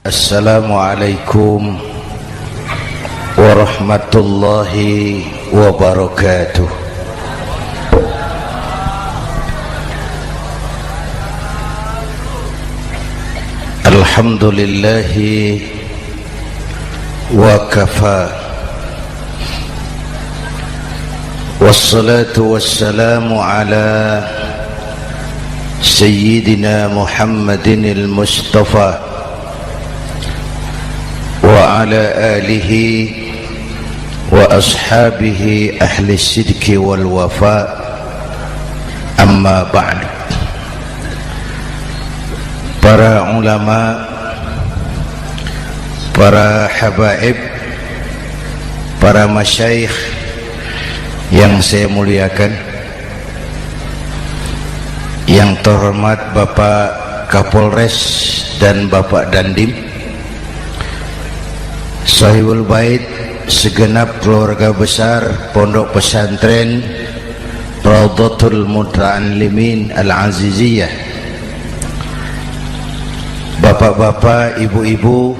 Assalamualaikum warahmatullahi wabarakatuh. Alhamdulillahi wa kafa, wassalatu wassalamu ala Sayyidina Muhammadin al-Mustafa wa ala alihi wa ashabihi ahli sidki wal wafa, amma ba'd. Para ulama, para habaib, para masyayikh yang saya muliakan, yang terhormat Bapak Kapolres dan Bapak Dandim, Sahibul Bait, segenap keluarga besar Pondok Pesantren Raudhatul Muta'allimin Al-Aziziyah, bapak-bapak, ibu-ibu,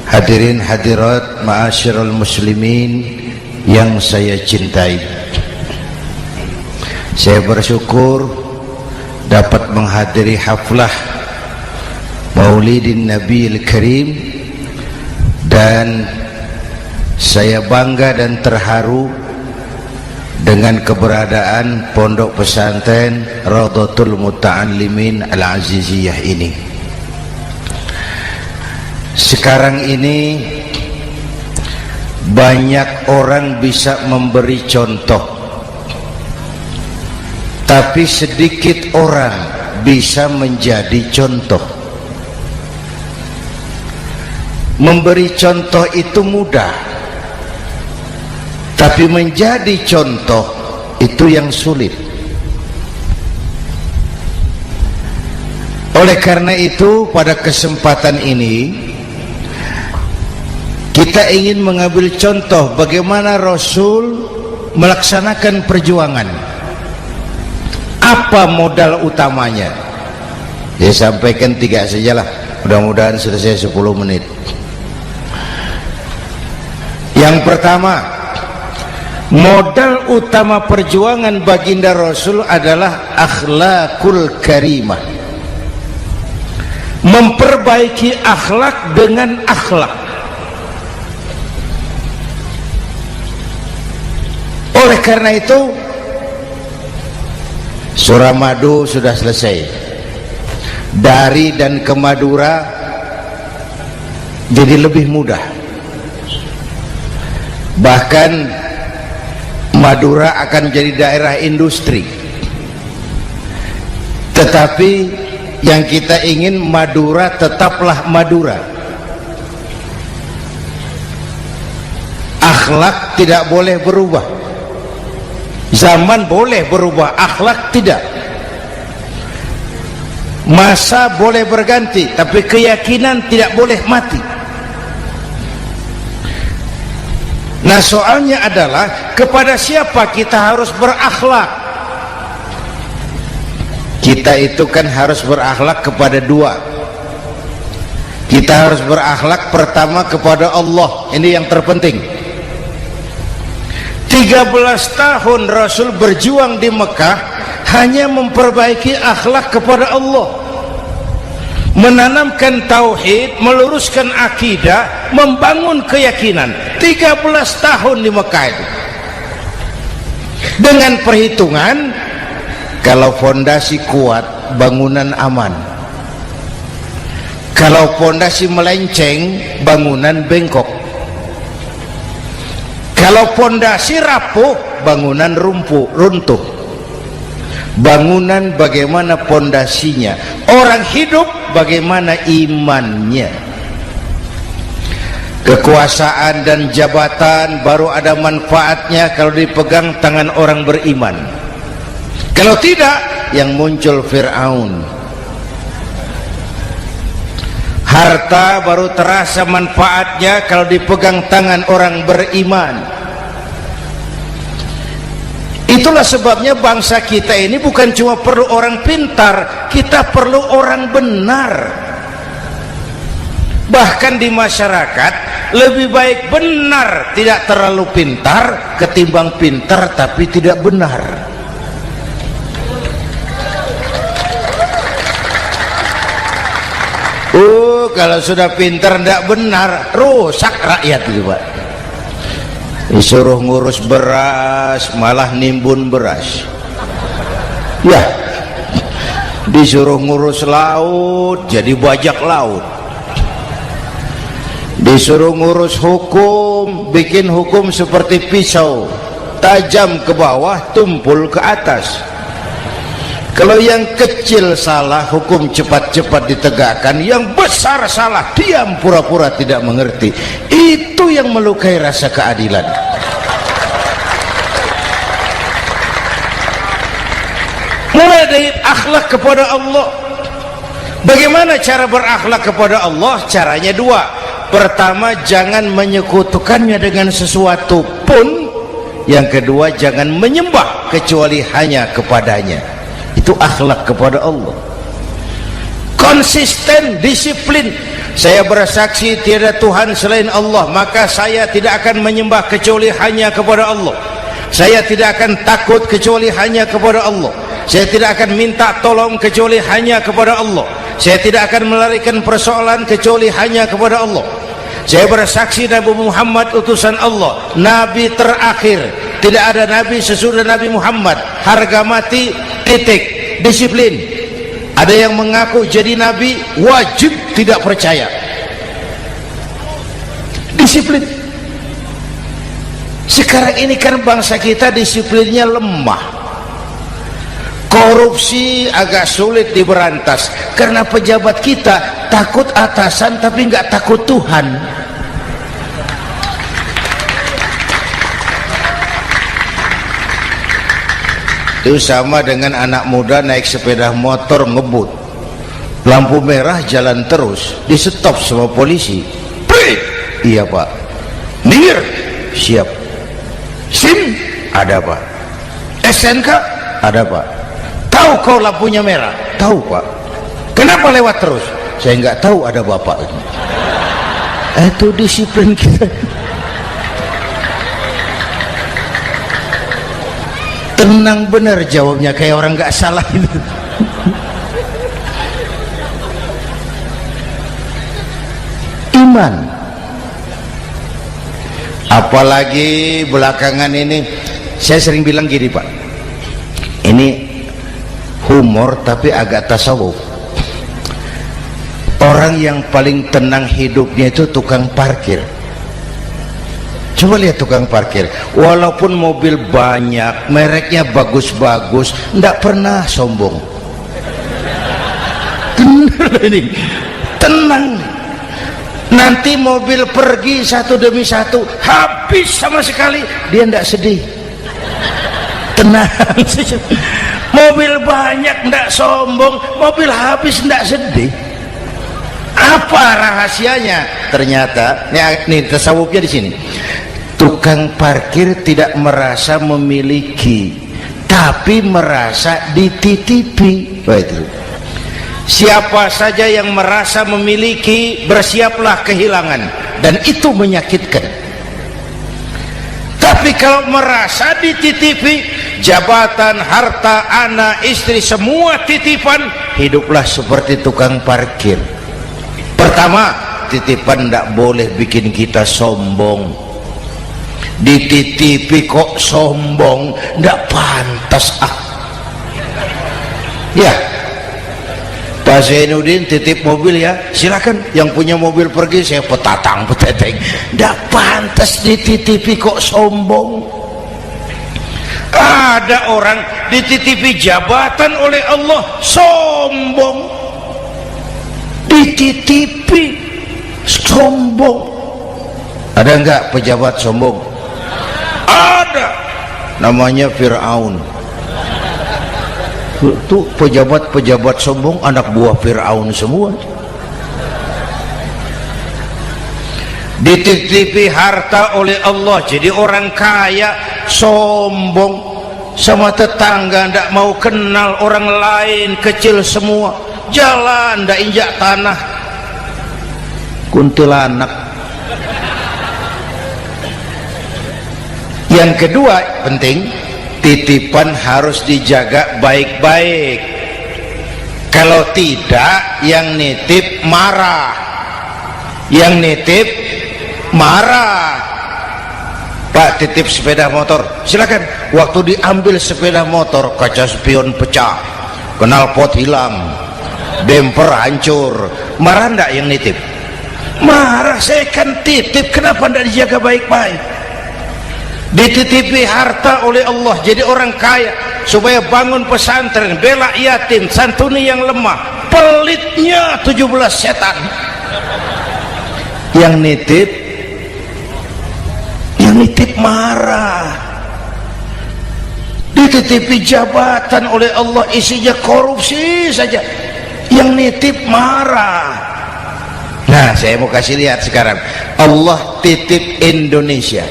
hadirin hadirat ma'asyiral muslimin yang saya cintai. Saya bersyukur dapat menghadiri haflah Maulidin Nabiil Karim, dan saya bangga dan terharu dengan keberadaan Pondok Pesantren Raudhatul Muta'allimin Al-Aziziyah ini. Sekarang ini banyak orang bisa memberi contoh, tapi sedikit orang bisa menjadi contoh. Memberi contoh itu mudah, tapi menjadi contoh itu yang sulit. Oleh karena itu, pada kesempatan ini kita ingin mengambil contoh bagaimana Rasul melaksanakan perjuangan. Apa modal utamanya? Saya sampaikan 3 sajalah, mudah-mudahan selesai 10 menit. Yang pertama, modal utama perjuangan baginda Rasul adalah akhlakul karimah. Memperbaiki akhlak dengan akhlak. Oleh karena itu, Suramadu sudah selesai. Dari dan ke Madura jadi lebih mudah. Bahkan Madura akan jadi daerah industri. Tetapi yang kita ingin, Madura tetaplah Madura. Akhlak tidak boleh berubah. Zaman boleh berubah, akhlak tidak. Masa boleh berganti, tapi keyakinan tidak boleh mati. Nah, soalnya adalah kepada siapa kita harus berakhlak. Kita itu kan harus berakhlak kepada 2. Kita harus berakhlak pertama kepada Allah. Ini yang terpenting. 13 tahun Rasul berjuang di Mekah hanya memperbaiki akhlak kepada Allah, menanamkan tauhid, meluruskan akidah, membangun keyakinan. 13 tahun di Mekah itu, dengan perhitungan kalau fondasi kuat, bangunan aman. Kalau fondasi melenceng, bangunan bengkok. Kalau fondasi rapuh, bangunan runtuh. Bangunan bagaimana fondasinya? Orang hidup bagaimana imannya? Kekuasaan dan jabatan baru ada manfaatnya kalau dipegang tangan orang beriman. Kalau tidak, yang muncul Fir'aun. Harta baru terasa manfaatnya kalau dipegang tangan orang beriman. Itulah sebabnya bangsa kita ini bukan cuma perlu orang pintar, kita perlu orang benar. Bahkan di masyarakat lebih baik benar tidak terlalu pintar ketimbang pintar tapi tidak benar. Kalau sudah pintar tidak benar, rusak rakyat itu Pak. Disuruh ngurus beras malah nimbun beras, ya. Disuruh ngurus laut jadi bajak laut. Disuruh ngurus hukum, bikin hukum seperti pisau, tajam ke bawah, tumpul ke atas. Kalau yang kecil salah, hukum cepat-cepat ditegakkan. Yang besar salah, diam pura-pura tidak mengerti. Itu yang melukai rasa keadilan. Mulai dari akhlak kepada Allah. Bagaimana cara berakhlak kepada Allah? Caranya dua. Pertama, jangan menyekutukannya dengan sesuatu pun. Yang kedua, jangan menyembah kecuali hanya kepadanya. Itu akhlak kepada Allah. Konsisten, disiplin. Saya bersaksi tiada Tuhan selain Allah, maka saya tidak akan menyembah kecuali hanya kepada Allah. Saya tidak akan takut kecuali hanya kepada Allah. Saya tidak akan minta tolong kecuali hanya kepada Allah. Saya tidak akan melarikan persoalan kecuali hanya kepada Allah. Saya bersaksi Nabi Muhammad utusan Allah, Nabi terakhir. Tidak ada Nabi sesudah Nabi Muhammad. Harga mati, titik. Disiplin. Ada yang mengaku jadi Nabi, wajib tidak percaya. Disiplin. Sekarang ini kan bangsa kita disiplinnya lemah. Korupsi agak sulit diberantas karena pejabat kita takut atasan tapi nggak takut Tuhan. Itu sama dengan anak muda naik sepeda motor ngebut, lampu merah jalan terus, di stop sama polisi. Prit, iya Pak. Minggir, siap. SIM ada Pak. SNK ada Pak. Tahu kau lampunya merah? Tahu Pak. Kenapa lewat terus? Saya nggak tahu, ada Bapak. Itu disiplin kita. Tenang bener jawabnya, kayak orang nggak salah itu. Iman. Apalagi belakangan ini saya sering bilang gini Pak, ini humor tapi agak tasawuf. Orang yang paling tenang hidupnya itu tukang parkir. Coba lihat tukang parkir, walaupun mobil banyak, mereknya bagus-bagus, tidak pernah sombong. Tenang. Nanti mobil pergi satu demi satu, habis sama sekali, dia tidak sedih. Tenang. Mobil banyak tidak sombong, mobil habis tidak sedih. Apa rahasianya? Ternyata, nih tasawufnya di sini. Tukang parkir tidak merasa memiliki, tapi merasa dititipi. Itu. Siapa saja yang merasa memiliki, bersiaplah kehilangan, dan itu menyakitkan. Tapi kalau merasa dititipi, jabatan, harta, anak, istri, semua titipan, hiduplah seperti tukang parkir. Pertama, titipan tidak boleh bikin kita sombong. Dititipi kok sombong, tidak pantas ya. Pak Zainuddin titip mobil ya, silakan. Yang punya mobil pergi, saya peteteng. Tidak pantas dititipi kok sombong. Ada orang dititipi jabatan oleh Allah sombong, dititipi sombong. Ada enggak pejabat sombong? Ada, namanya Fir'aun. Itu pejabat-pejabat sombong anak buah Fir'aun semua. Dititipi harta oleh Allah, jadi orang kaya sombong, sama tetangga tidak mau kenal orang lain, kecil semua, jalan tidak injak tanah. kuntilanak. Yang kedua penting, titipan harus dijaga baik-baik. Kalau tidak, yang nitip marah. Yang nitip marah. Pak, titip sepeda motor, silakan. Waktu diambil sepeda motor, kaca spion pecah, knalpot hilang, bemper hancur. Marah enggak yang nitip? Marah. Saya kan titip, kenapa enggak dijaga baik-baik? Dititipi harta oleh Allah jadi orang kaya supaya bangun pesantren, bela yatim, santuni yang lemah. Pelitnya 17 setan. Yang nitip marah. Dititipi jabatan oleh Allah isinya korupsi saja, yang nitip marah. Nah, saya mau kasih lihat sekarang. Allah titip Indonesia.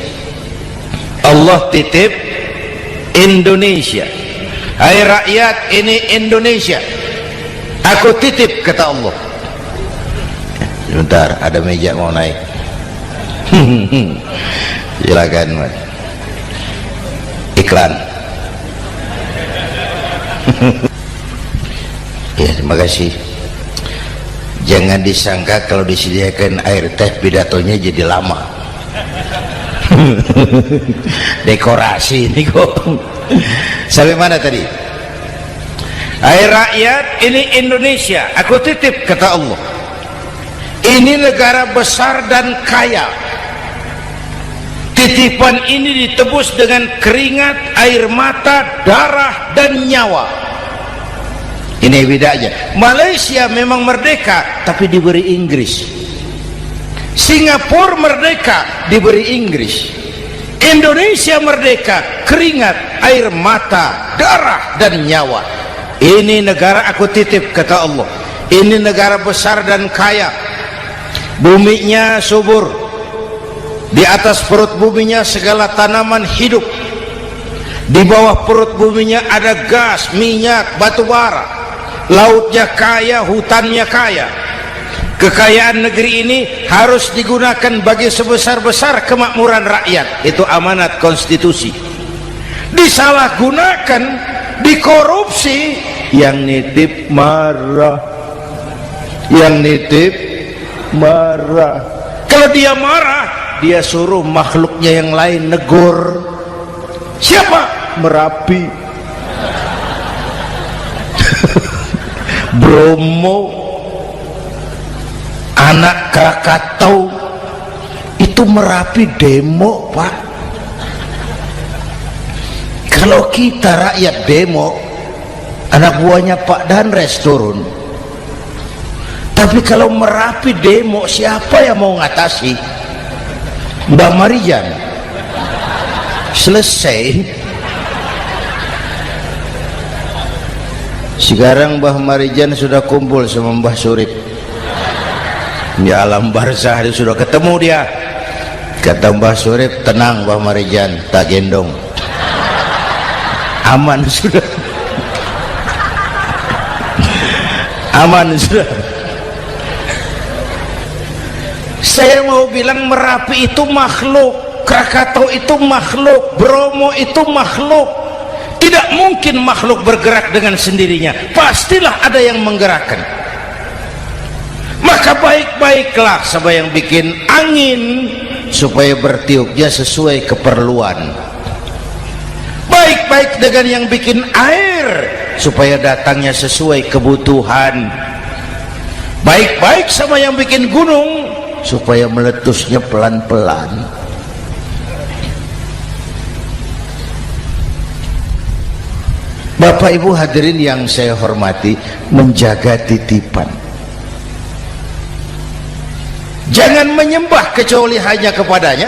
Allah titip Indonesia. Hai rakyat, ini Indonesia, aku titip, kata Allah. Sebentar, ada meja mau naik. Silakan, Mas. Iklan. Ya, terima kasih. Jangan disangka kalau disediakan air teh pidatonya jadi lama. Dekorasi ini kok. Sampai mana tadi? Hai rakyat, ini Indonesia, aku titip, kata Allah. Ini negara besar dan kaya. Titipan ini ditebus dengan keringat, air mata, darah, dan nyawa. Ini bedanya. Malaysia memang merdeka tapi diberi Inggris. Singapura merdeka diberi Inggris. Indonesia merdeka, keringat, air mata, darah, dan nyawa. Ini negara aku titip, kata Allah. Ini negara besar dan kaya. Buminya subur. Di atas perut buminya segala tanaman hidup. Di bawah perut buminya ada gas, minyak, batu bara. Lautnya kaya, hutannya kaya. Kekayaan negeri ini harus digunakan bagi sebesar-besar kemakmuran rakyat. Itu amanat konstitusi. Disalahgunakan, dikorupsi, yang nitip marah. Yang nitip marah. Kalau dia marah, dia suruh makhluknya yang lain negur. Siapa? Merapi, Bromo, anak Krakatau. Itu Merapi demo, Pak. Kalau kita rakyat demo, anak buahnya Pak Danres turun. Tapi kalau Merapi demo, siapa yang mau ngatasi? Mbak Marijan. Selesai. Sekarang Mbah Marijan sudah kumpul sama Mbah Surip di alam barzah, dia sudah ketemu dia. Kata Mbah Surip, tenang Mbah Marijan, tak gendong, aman sudah. Aman sudah. Saya mau bilang Merapi itu makhluk, Krakatau itu makhluk, Bromo itu makhluk. Tidak mungkin makhluk bergerak dengan sendirinya, pastilah ada yang menggerakkan. Maka baik-baiklah sama yang bikin angin supaya bertiupnya sesuai keperluan. Baik-baik dengan yang bikin air supaya datangnya sesuai kebutuhan. Baik-baik sama yang bikin gunung supaya meletusnya pelan-pelan. Bapak Ibu hadirin yang saya hormati, menjaga titipan. Jangan menyembah kecuali hanya kepadanya.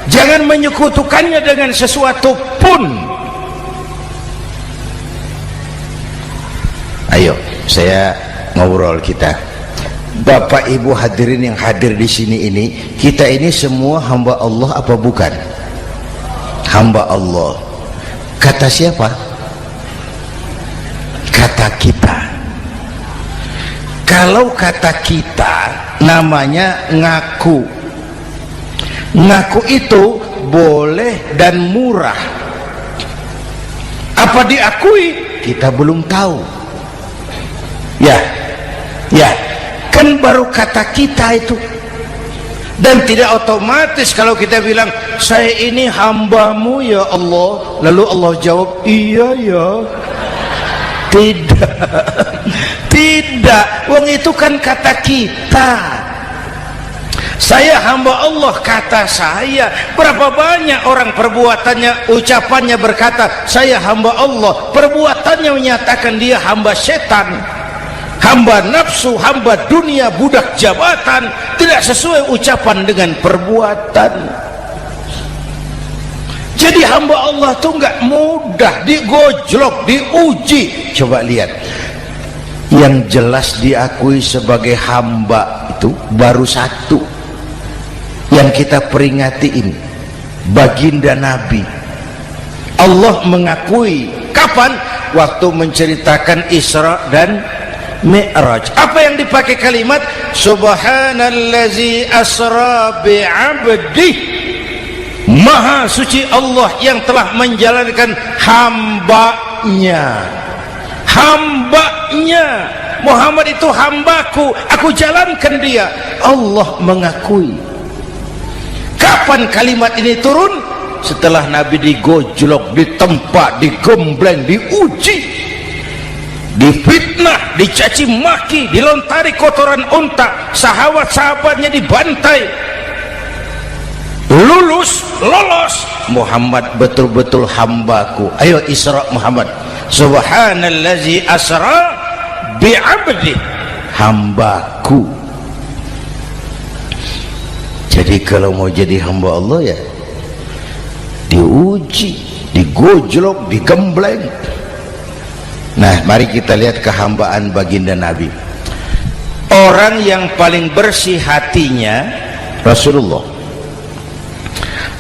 Jangan menyekutukannya dengan sesuatu pun. Ayo, saya ngobrol kita. Bapak Ibu hadirin yang hadir di sini ini, kita ini semua hamba Allah apa bukan? Hamba Allah. Kata siapa? Kata kita. Kalau kata kita namanya ngaku. Ngaku itu boleh dan murah. Apa diakui? Kita belum tahu. Ya, kan baru kata kita itu. Dan tidak otomatis kalau kita bilang saya ini hambamu ya Allah, lalu Allah jawab iya ya. Tidak, wong itu kan kata kita. Saya hamba Allah, kata saya. Berapa banyak orang perbuatannya, ucapannya berkata saya hamba Allah, perbuatannya menyatakan dia hamba setan, hamba nafsu, hamba dunia, budak jabatan. Tidak sesuai ucapan dengan perbuatan. Jadi hamba Allah tuh nggak mudah, digojlok, diuji. Coba lihat, yang jelas diakui sebagai hamba itu baru satu yang kita peringati ini, baginda Nabi. Allah mengakui kapan? Waktu menceritakan Isra dan Mi'raj. Apa yang dipakai kalimat? Subhanallazi asra bi'abdih. Maha suci Allah yang telah menjalankan hambanya. Hambanya. Muhammad itu hambaku, aku jalankan dia. Allah mengakui. Kapan kalimat ini turun? Setelah Nabi digojlok, ditempa, digembleng, diuji, difitnah, dicaci maki, dilontari kotoran unta, sahabat-sahabatnya dibantai. Lolos, Muhammad betul-betul hambaku. Ayo Isra Muhammad. Subhanallazi asra bi'abdi, hambaku. Jadi kalau mau jadi hamba Allah ya diuji, digojlok, digembleng. Nah, mari kita lihat kehambaan baginda Nabi. Orang yang paling bersih hatinya Rasulullah.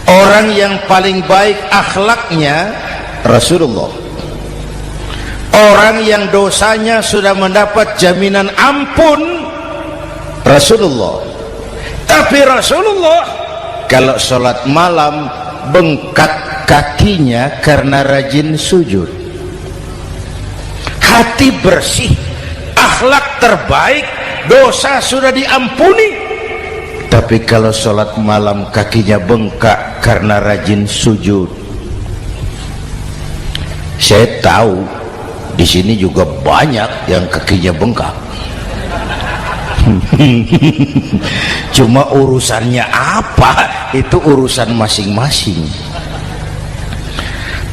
Orang yang paling baik akhlaknya Rasulullah. Orang yang dosanya sudah mendapat jaminan ampun Rasulullah. Tapi Rasulullah kalau sholat malam bengkak kakinya karena rajin sujud. Hati bersih, akhlak terbaik, dosa sudah diampuni. Tapi kalau sholat malam kakinya bengkak karena rajin sujud. Saya tahu di sini juga banyak yang kakinya bengkak. Cuma urusannya apa, itu urusan masing-masing.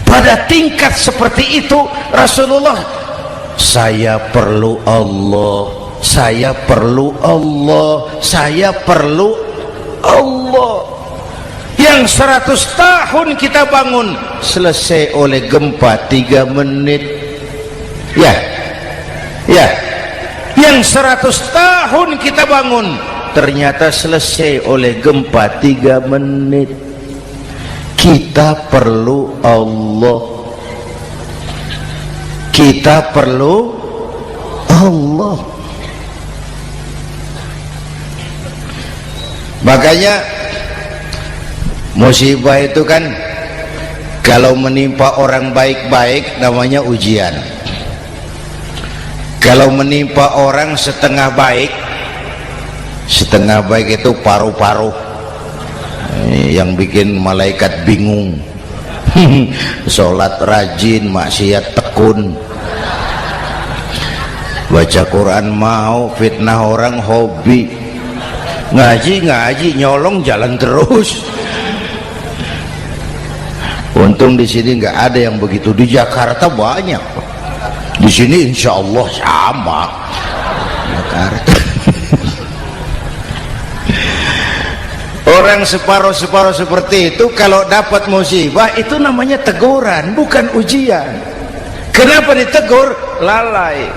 Pada tingkat seperti itu Rasulullah, saya perlu Allah, saya perlu Allah, saya perlu Allah. Yang 100 tahun kita bangun selesai oleh gempa 3 menit. Ya, yang 100 tahun kita bangun ternyata selesai oleh gempa 3 menit. Kita perlu Allah, kita perlu Allah. Makanya musibah itu kan kalau menimpa orang baik-baik namanya ujian. Kalau menimpa orang setengah baik itu paruh-paruh yang bikin malaikat bingung. Sholat rajin, maksiat tekun, baca Quran mau, fitnah orang hobi, ngaji nyolong jalan terus. Untung di sini nggak ada yang begitu. Di Jakarta banyak. Di sini insya Allah sama. Jakarta. Orang separuh-separuh seperti itu kalau dapat musibah itu namanya teguran, bukan ujian. Kenapa ditegur? Lalai.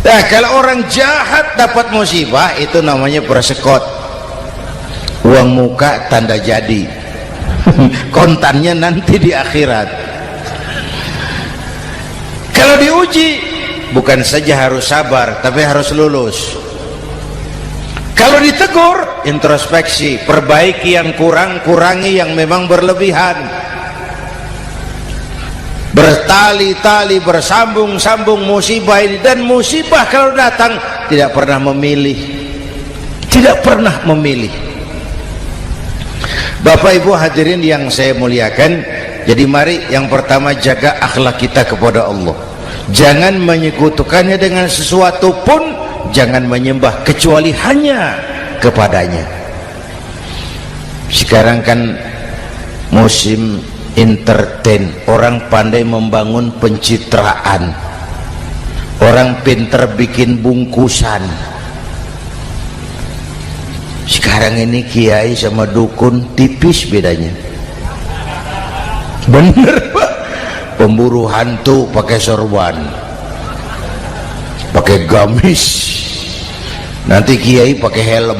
Nah, kalau orang jahat dapat musibah itu namanya persekot. Uang muka tanda jadi. Kontannya nanti di akhirat. Kalau diuji bukan saja harus sabar, tapi harus lulus. Kalau ditegur, introspeksi, perbaiki yang kurang, kurangi yang memang berlebihan. Bertali-tali, bersambung-sambung musibah ini, dan musibah kalau datang tidak pernah memilih, tidak pernah memilih. Bapak Ibu hadirin yang saya muliakan, jadi mari yang pertama jaga akhlak kita kepada Allah. Jangan menyekutukannya dengan sesuatu pun, jangan menyembah kecuali hanya kepadanya. Sekarang kan musim entertain, orang pandai membangun pencitraan, orang pinter bikin bungkusan. Sekarang ini kiai sama dukun tipis bedanya. Bener Pak, pemburu hantu pakai sorban, pakai gamis, nanti kiai pakai helm.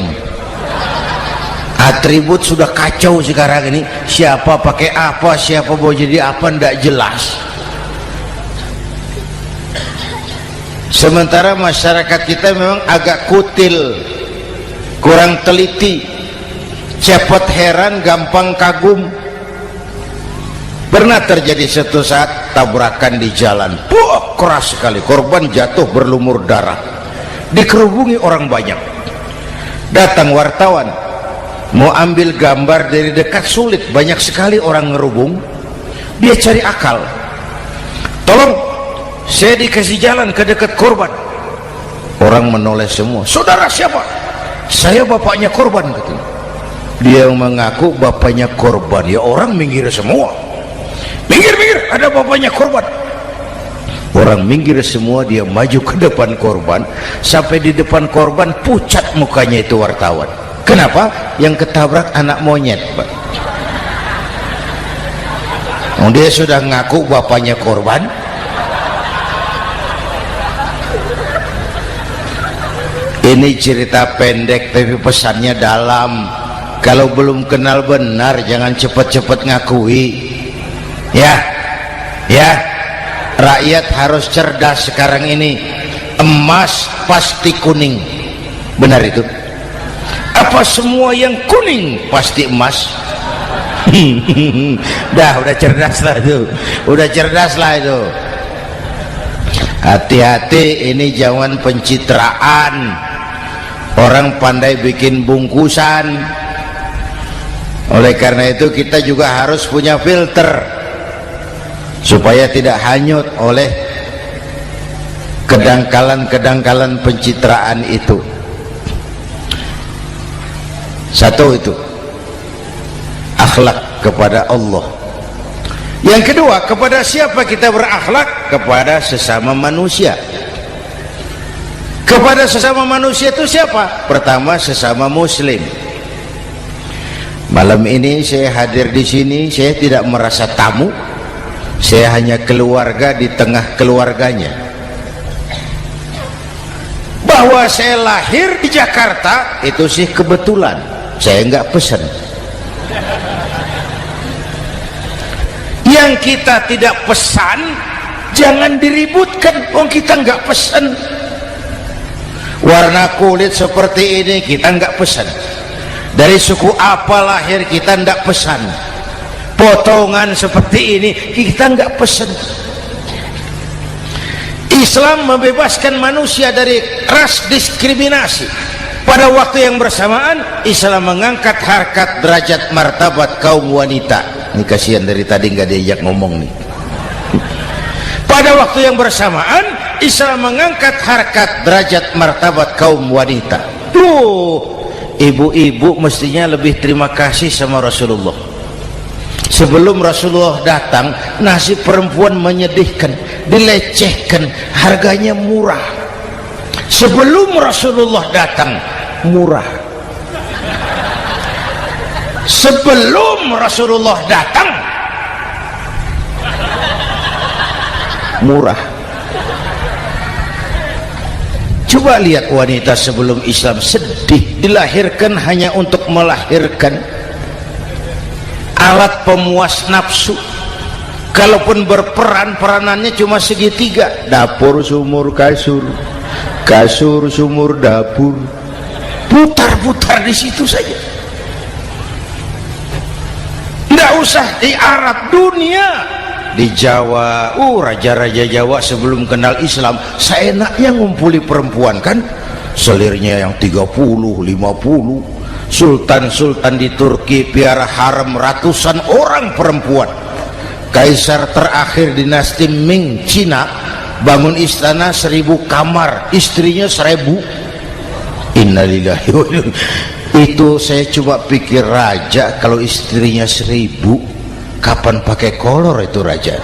Atribut sudah kacau sekarang ini, siapa pakai apa, siapa mau jadi apa, tidak jelas. Sementara masyarakat kita memang agak kutil, kurang teliti, cepat heran, gampang kagum. Pernah terjadi satu saat tabrakan di jalan, keras sekali, korban jatuh berlumur darah, dikerubungi orang banyak. Datang wartawan mau ambil gambar dari dekat, sulit, banyak sekali orang ngerubung. Dia cari akal, tolong saya dikasih jalan ke dekat korban. Orang menoleh semua. Saudara siapa? Saya bapaknya korban, katanya. Dia mengaku bapaknya korban. Ya orang minggir semua, minggir, ada bapaknya korban. Orang minggir semua, dia maju ke depan korban. Sampai di depan korban pucat mukanya itu wartawan. Kenapa? Yang ketabrak anak monyet, Pak. Dia sudah ngaku bapaknya korban. Ini cerita pendek tapi pesannya dalam. Kalau belum kenal benar jangan cepat-cepat ngakui. Ya, rakyat harus cerdas sekarang ini. Emas pasti kuning, benar itu? Apa semua yang kuning pasti emas? udah cerdas lah itu, udah cerdas lah itu. Hati-hati, ini zaman pencitraan. Orang pandai bikin bungkusan. Oleh karena itu kita juga harus punya filter supaya tidak hanyut oleh kedangkalan-kedangkalan pencitraan itu. Satu itu akhlak kepada Allah. Yang kedua, kepada siapa kita berakhlak? Kepada sesama manusia. Kepada sesama manusia itu siapa? Pertama, sesama muslim. Malam ini saya hadir di sini, saya tidak merasa tamu. Saya hanya keluarga di tengah keluarganya. Bahwa saya lahir di Jakarta itu sih kebetulan. Saya enggak pesan. Yang kita tidak pesan jangan diributkan. Kita enggak pesan. Warna kulit seperti ini kita enggak pesan. Dari suku apa lahir kita enggak pesan. Potongan seperti ini kita enggak pesan. Islam membebaskan manusia dari ras diskriminasi. Pada waktu yang bersamaan Islam mengangkat harkat, derajat, martabat kaum wanita. Ini kasihan dari tadi nggak diajak ngomong nih. Pada waktu yang bersamaan Islam mengangkat harkat, derajat, martabat kaum wanita. Ibu-ibu mestinya lebih terima kasih sama Rasulullah. Sebelum Rasulullah datang, nasib perempuan menyedihkan, dilecehkan, harganya murah. Sebelum Rasulullah datang, murah. Sebelum Rasulullah datang, murah. Coba lihat wanita sebelum Islam, sedih, dilahirkan hanya untuk melahirkan, alat pemuas nafsu. Kalaupun berperan, peranannya cuma segitiga, dapur sumur kasur, kasur sumur dapur, putar-putar di situ saja. Nggak usah di Arab, dunia, di Jawa. Raja-raja Jawa sebelum kenal Islam seenaknya ngumpuli perempuan kan, selirnya yang 30, 50. Sultan-sultan di Turki piara harem ratusan orang perempuan. Kaisar terakhir dinasti Ming Cina bangun istana 1000 kamar, istrinya 1000. Innalillahi wa inna. Itu saya coba pikir, raja kalau istrinya 1000, kapan pakai kolor itu raja?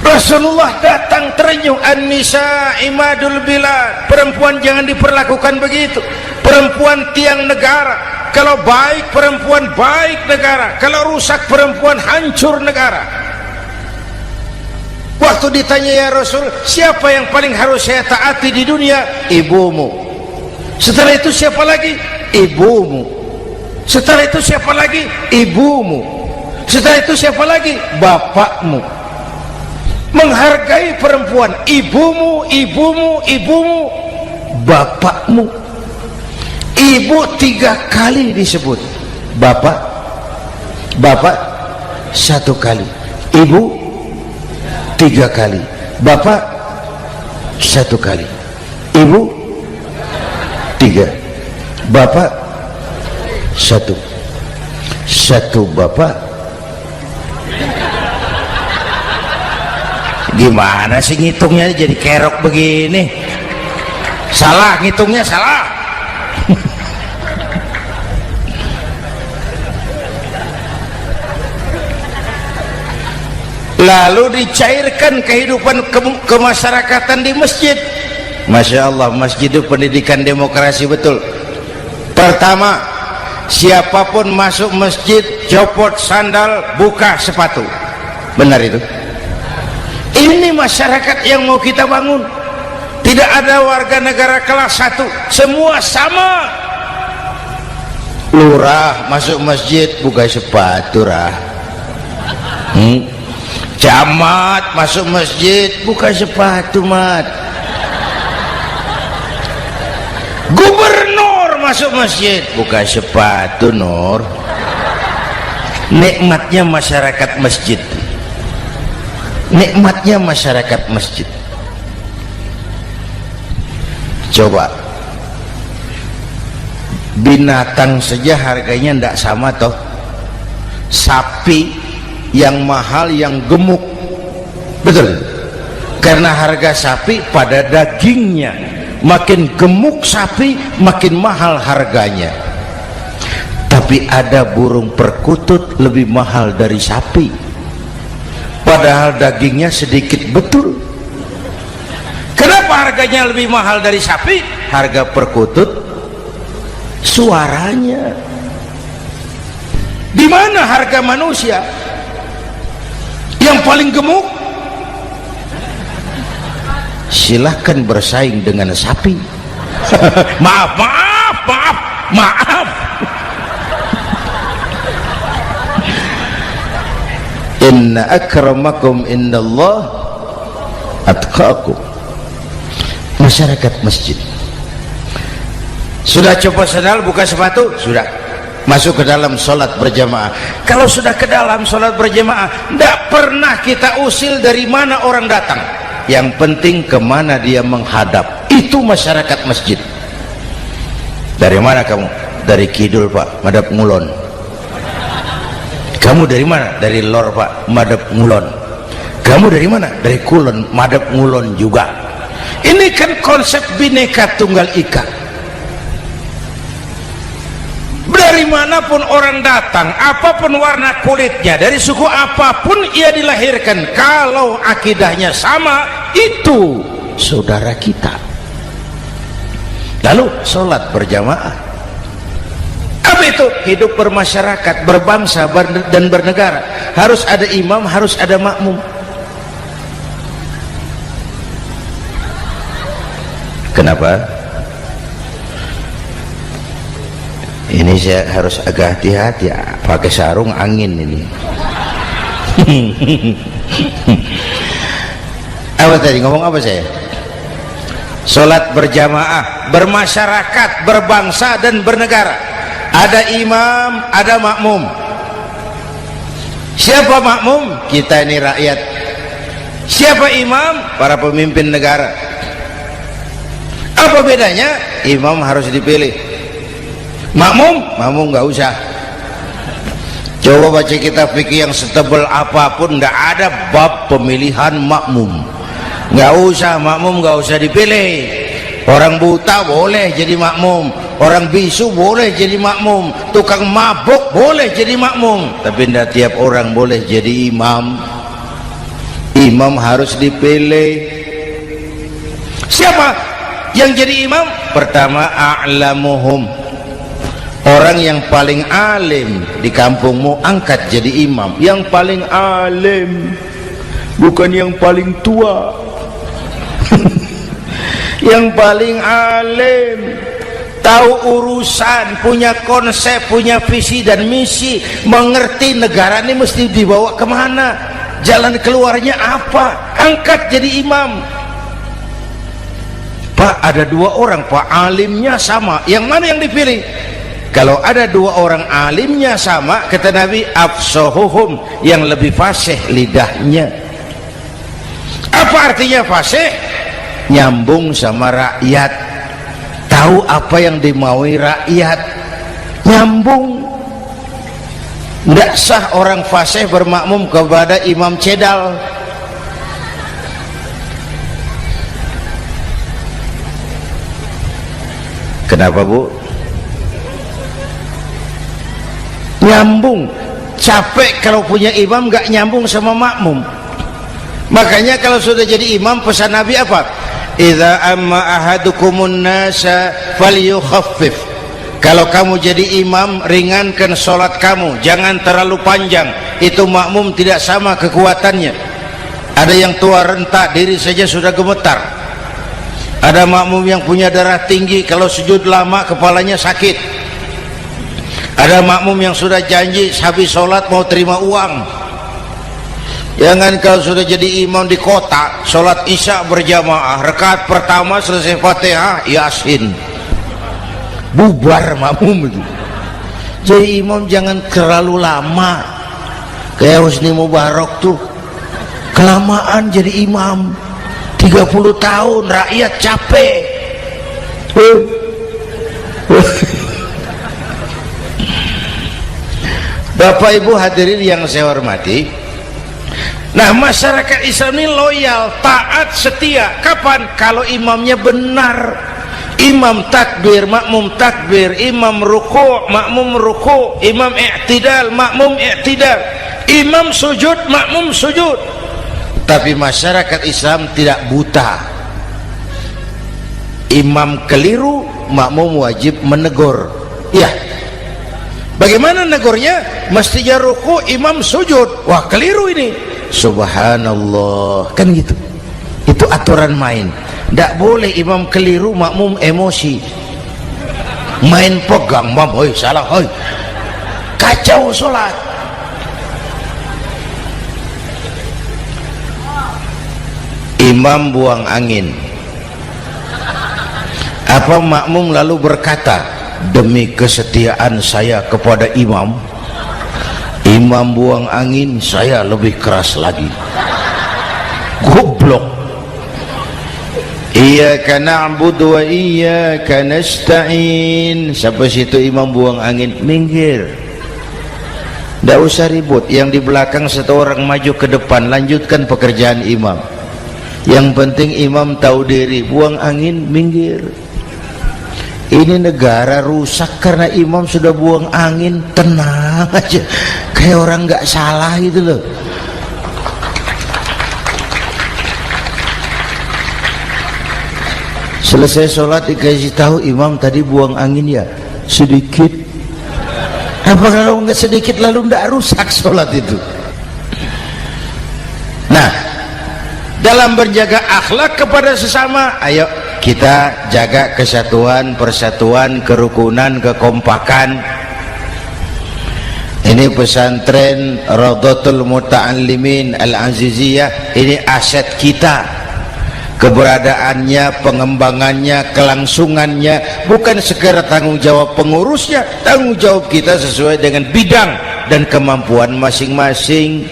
Rasulullah datang terenyuh, an-nisa imadul bilad, perempuan jangan diperlakukan begitu, perempuan tiang negara. Kalau baik perempuan, baik negara. Kalau rusak perempuan, hancur negara. Waktu ditanya, ya Rasul, siapa yang paling harus saya taati di dunia? Ibumu. Setelah itu siapa lagi? Ibumu. Setelah itu siapa lagi? Ibumu. Setelah itu siapa lagi? Bapakmu. Menghargai perempuan, ibumu, ibumu, ibumu, bapakmu. Ibu 3 kali disebut, bapak, bapak 1 kali, ibu 3 kali, bapak 1 kali, ibu 3, bapak 1, 1 bapak. Gimana sih ngitungnya jadi kerok begini? Salah ngitungnya, salah. Lalu dicairkan kehidupan kemasyarakatan di masjid. Masya Allah, masjid itu pendidikan demokrasi betul. Pertama, siapapun masuk masjid copot sandal, buka sepatu. Benar itu? Ini masyarakat yang mau kita bangun. Tidak ada warga negara kelas 1, semua sama. Lurah masuk masjid buka sepatu, rah. Camat masuk masjid buka sepatu, mat. Gubernur masuk masjid buka sepatu, Nur. Nikmatnya masyarakat masjid, nikmatnya masyarakat masjid. Coba binatang saja harganya tidak sama toh. Sapi yang mahal, yang gemuk, betul, karena harga sapi pada dagingnya. Makin gemuk sapi makin mahal harganya. Tapi ada burung perkutut lebih mahal dari sapi, padahal dagingnya sedikit, betul. Kenapa harganya lebih mahal dari sapi? Harga perkutut suaranya. Di mana harga manusia yang paling gemuk? Silahkan bersaing dengan sapi. Maaf, maaf, maaf, maaf. Inna akramakum indallah atqakum. Masyarakat masjid sudah coba sandal, buka sepatu, sudah masuk ke dalam sholat berjamaah. Kalau sudah ke dalam sholat berjamaah, tidak pernah kita usil dari mana orang datang, yang penting kemana dia menghadap. Itu masyarakat masjid. Dari mana kamu? Dari kidul, Pak, madhab ngulon. Kamu dari mana? Dari lor, Pak, madhab ngulon. Kamu dari mana? Dari kulon, madhab ngulon juga. Ini kan konsep bineka tunggal ika. Dari manapun orang datang, apapun warna kulitnya, dari suku apapun ia dilahirkan, kalau akidahnya sama, itu saudara kita. Lalu sholat berjamaah. Apa itu? Hidup bermasyarakat, berbangsa dan bernegara. Harus ada imam, harus ada makmum. Kenapa? Ini saya harus agak hati-hati ya, pakai sarung angin ini. Apa tadi ngomong apa saya? Sholat berjamaah, bermasyarakat, berbangsa dan bernegara. Ada imam, ada makmum. Siapa makmum? Kita ini rakyat. Siapa imam? Para pemimpin negara. Apa bedanya? Imam harus dipilih, makmum nggak usah. Coba baca kitab fikih yang setebal apapun, nggak ada bab pemilihan makmum. Nggak usah, makmum nggak usah dipilih. Orang buta boleh jadi makmum, orang bisu boleh jadi makmum, tukang mabuk boleh jadi makmum, tapi tidak tiap orang boleh jadi imam. Imam harus dipilih. Siapa yang jadi imam? Pertama, a'lamuhum, orang yang paling alim di kampungmu angkat jadi imam. Yang paling alim, bukan yang paling tua. Yang paling alim, tahu urusan, punya konsep, punya visi dan misi, mengerti negara ini mesti dibawa kemana, jalan keluarnya apa, angkat jadi imam. Pak, ada dua orang Pak, alimnya sama, yang mana yang dipilih? Kalau ada dua orang alimnya sama, kata Nabi, afsahuhum, yang lebih fasih lidahnya. Apa artinya fasih? Nyambung sama rakyat, tahu apa yang dimaui rakyat, nyambung. Tidak sah orang fasih bermakmum kepada imam cedal. Kenapa Bu? Nyambung. Capek kalau punya imam gak nyambung sama makmum. Makanya kalau sudah jadi imam, pesan Nabi apa? Idza amma ahadukumun nasa falyukhaffif. Kalau kamu jadi imam, ringankan sholat kamu, jangan terlalu panjang. Itu makmum tidak sama kekuatannya. Ada yang tua renta, diri saja sudah gemetar. Ada makmum yang punya darah tinggi, kalau sujud lama kepalanya sakit. Ada makmum yang sudah janji habis sholat mau terima uang. Jangan kalau sudah jadi imam di kota, sholat isya berjamaah, rakaat pertama selesai Fatihah, Yasin, bubar makmum itu. Jadi imam jangan terlalu lama, kayak Husni Mubarak tuh kelamaan jadi imam 30 tahun, rakyat capek. Bapak Ibu hadirin yang saya hormati, nah masyarakat Islam ini loyal, taat, setia. Kapan? Kalau imamnya benar. Imam takbir, makmum takbir, imam ruku', makmum ruku', imam i'tidal, makmum i'tidal, imam sujud, makmum sujud. Tapi masyarakat Islam tidak buta. Imam keliru, makmum wajib menegur. Ya, bagaimana negurnya? Mestinya ruku', imam sujud. Wah, keliru ini. Subhanallah, kan gitu. Itu aturan main. Tidak boleh imam keliru, makmum emosi, main pegang, mam, hoi salah, hoi, kacau sholat. Imam buang angin, apa makmum lalu berkata, demi kesetiaan saya kepada imam, imam buang angin, saya lebih keras lagi. Goblok. Iyyaka na'budu wa iyyaka nasta'in. Sampai situ imam buang angin, minggir, tidak usah ribut. Yang di belakang satu orang maju ke depan, lanjutkan pekerjaan imam. Yang penting imam tahu diri, buang angin, minggir. Ini negara rusak karena imam sudah buang angin. Tenang aja, kayak orang nggak salah gitu loh. Selesai sholat dikasih tahu, imam tadi buang angin ya sedikit. Apa kalau nggak sedikit lalu nggak rusak sholat itu? Nah, dalam berjaga akhlak kepada sesama, ayo kita jaga kesatuan, persatuan, kerukunan, kekompakan. Ini pesantren Raudhatul Muta'allimin Al-Aziziyah, ini aset kita. Keberadaannya, pengembangannya, kelangsungannya bukan sekedar tanggung jawab pengurusnya, tanggung jawab kita sesuai dengan bidang dan kemampuan masing-masing.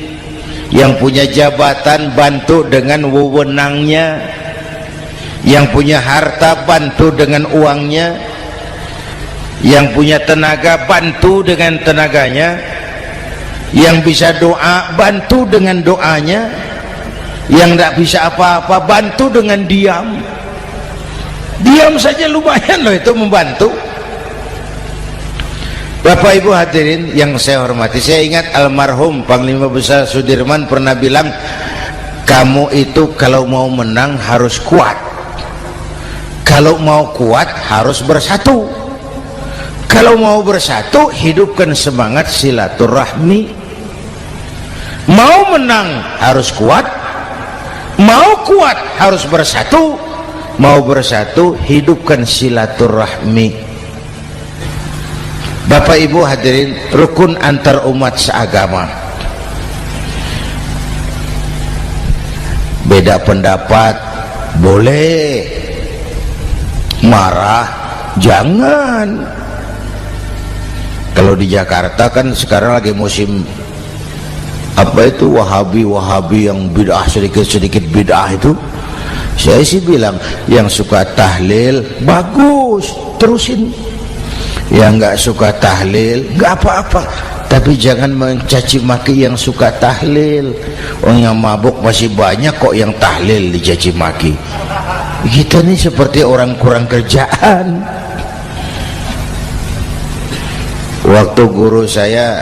Yang punya jabatan bantu dengan wewenangnya, yang punya harta bantu dengan uangnya, yang punya tenaga bantu dengan tenaganya, yang bisa doa bantu dengan doanya, yang tidak bisa apa-apa bantu dengan diam. Diam saja lumayan loh itu membantu. Bapak Ibu hadirin yang saya hormati, saya ingat almarhum Panglima Besar Sudirman pernah bilang, kamu itu kalau mau menang harus kuat, kalau mau kuat harus bersatu, kalau mau bersatu hidupkan semangat silaturahmi. Mau menang harus kuat, mau kuat harus bersatu, mau bersatu hidupkan silaturahmi. Bapak Ibu hadirin, rukun antar umat seagama. Beda pendapat boleh, marah jangan. Kalau di Jakarta kan sekarang lagi musim apa itu wahabi yang bid'ah, sedikit bid'ah itu. Saya sih bilang yang suka tahlil bagus, terusin. Yang nggak suka tahlil nggak apa-apa, tapi jangan mencaci maki yang suka tahlil. Orang yang mabuk masih banyak kok yang tahlil dicaci maki. Kita nih seperti orang kurang kerjaan. Waktu guru saya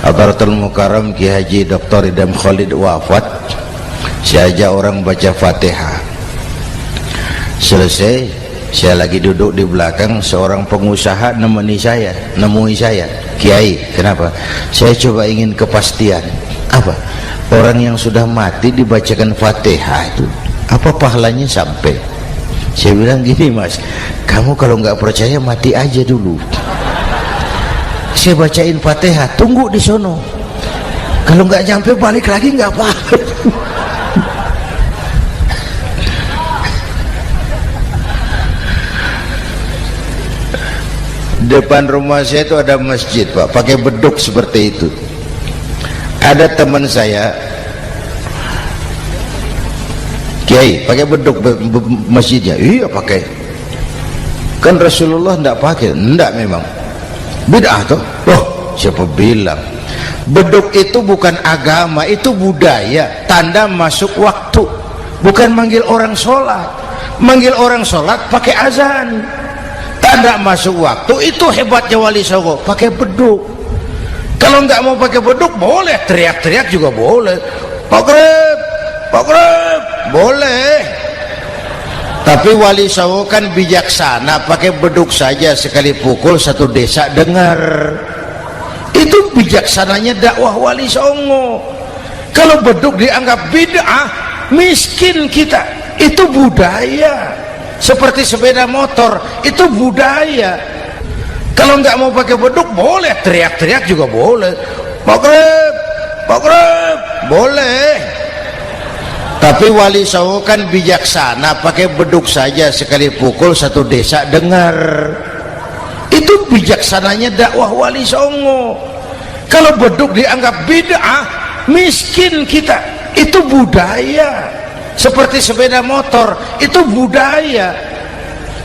Hadratul Mukarram Ki Haji Dr. Idham Khalid wafat, saya ajak orang baca Fatihah. Selesai, saya lagi duduk di belakang, seorang pengusaha nemui saya, Kiai, kenapa? Saya coba ingin kepastian. Apa? Orang yang sudah mati dibacakan Fatihah itu apa pahalanya sampai? Saya bilang gini, Mas, kamu kalau nggak percaya mati aja dulu. Saya bacain Fatihah, tunggu di sono. Kalau nggak nyampe balik lagi nggak apa-apa. Depan rumah saya itu ada masjid, Pak, pakai beduk seperti itu. Ada teman saya Kiai pakai beduk masjidnya. Iya pakai. Kan Rasulullah enggak pakai. Enggak, memang bid'ah tuh. Oh, siapa bilang? Beduk itu bukan agama, itu budaya, tanda masuk waktu. Bukan manggil orang sholat. Manggil orang sholat pakai azan, tanda masuk waktu. Itu hebatnya Wali Songo, pakai beduk. Kalau nggak mau pakai beduk boleh teriak-teriak juga boleh, Pak Greb boleh. Tapi Wali Songo kan bijaksana, pakai beduk saja, sekali pukul satu desa dengar. Itu bijaksananya dakwah Wali Songo. Kalau beduk dianggap bid'ah, miskin kita. Itu budaya. Seperti sepeda motor, itu budaya. Kalau nggak mau pakai beduk boleh teriak-teriak juga boleh, Pak Greb boleh. Tapi Wali Songo kan bijaksana, pakai beduk saja, sekali pukul satu desa dengar. Itu bijaksananya dakwah Wali Songo. Kalau beduk dianggap bid'ah, miskin kita. Itu budaya. Seperti sepeda motor, itu budaya.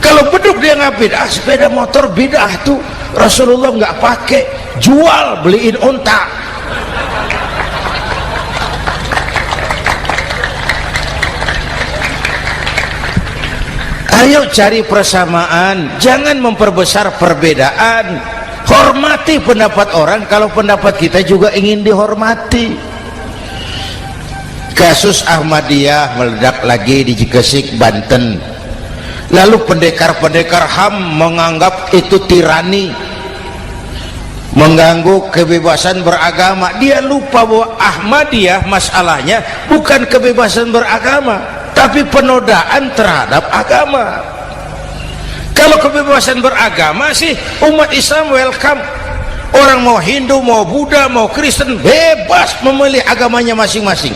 Kalau beduk dianggap bid'ah, sepeda motor bid'ah tuh Rasulullah nggak pakai, jual, beliin unta. Ayo cari persamaan, jangan memperbesar perbedaan. Hormati pendapat orang kalau pendapat kita juga ingin dihormati. Kasus Ahmadiyah meledak lagi di Cikesik, Banten. Lalu pendekar-pendekar HAM menganggap itu tirani, mengganggu kebebasan beragama. Dia lupa bahwa Ahmadiyah masalahnya bukan kebebasan beragama, tapi penodaan terhadap agama. Kalau kebebasan beragama sih umat Islam welcome. Orang mau Hindu, mau Buddha, mau Kristen bebas memilih agamanya masing-masing.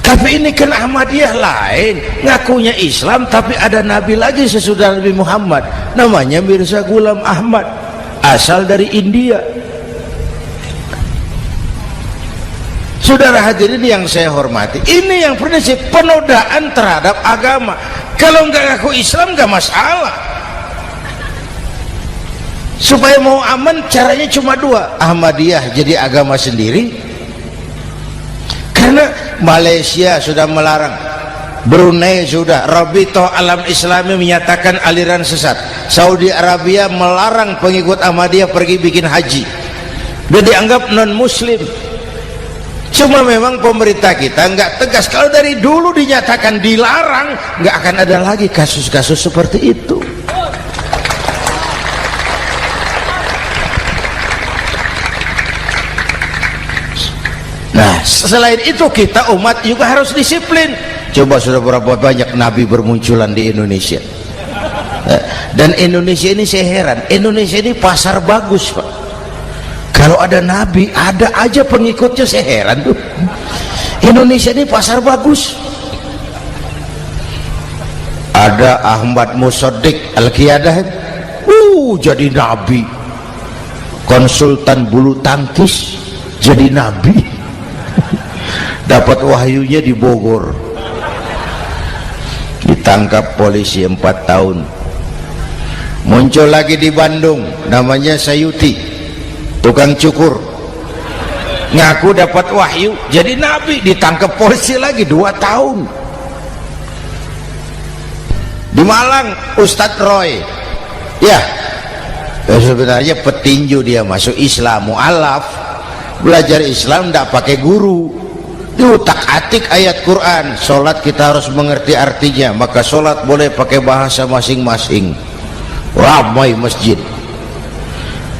Tapi ini kan Ahmadiyah lain, ngakunya Islam tapi ada nabi lagi sesudah Nabi Muhammad, namanya Mirza Ghulam Ahmad, asal dari India. Saudara hadirin yang saya hormati, ini yang prinsip penodaan terhadap agama. Kalau nggak ngaku Islam nggak masalah. Supaya mau aman caranya cuma dua, Ahmadiyah jadi agama sendiri, karena Malaysia sudah melarang, Brunei sudah, Rabithah Alam Islami menyatakan aliran sesat, Saudi Arabia melarang pengikut Ahmadiyah pergi bikin haji, dia dianggap non muslim. Cuma memang pemerintah kita nggak tegas. Kalau dari dulu dinyatakan dilarang, nggak akan ada lagi kasus-kasus seperti itu. Nah, selain itu kita umat juga harus disiplin. Coba sudah berapa banyak nabi bermunculan di Indonesia. Dan Indonesia ini saya heran, Indonesia ini pasar bagus, Pak. Kalau ada nabi, ada aja pengikutnya, saya heran tuh. Indonesia ini pasar bagus. Ada Ahmad Musaddiq Al-Qiyadah, jadi nabi. Konsultan bulu tangkis jadi nabi. Dapat wahyunya di Bogor, ditangkap polisi 4 tahun. Muncul lagi di Bandung, namanya Sayuti, tukang cukur, ngaku dapat wahyu jadi nabi, ditangkap polisi lagi 2 tahun. Di Malang Ustadz Roy, ya sebenarnya petinju, dia masuk Islam, mu'alaf, belajar Islam tidak pakai guru, diutak-atik ayat Quran. Sholat kita harus mengerti artinya, maka sholat boleh pakai bahasa masing-masing. Ramai masjid.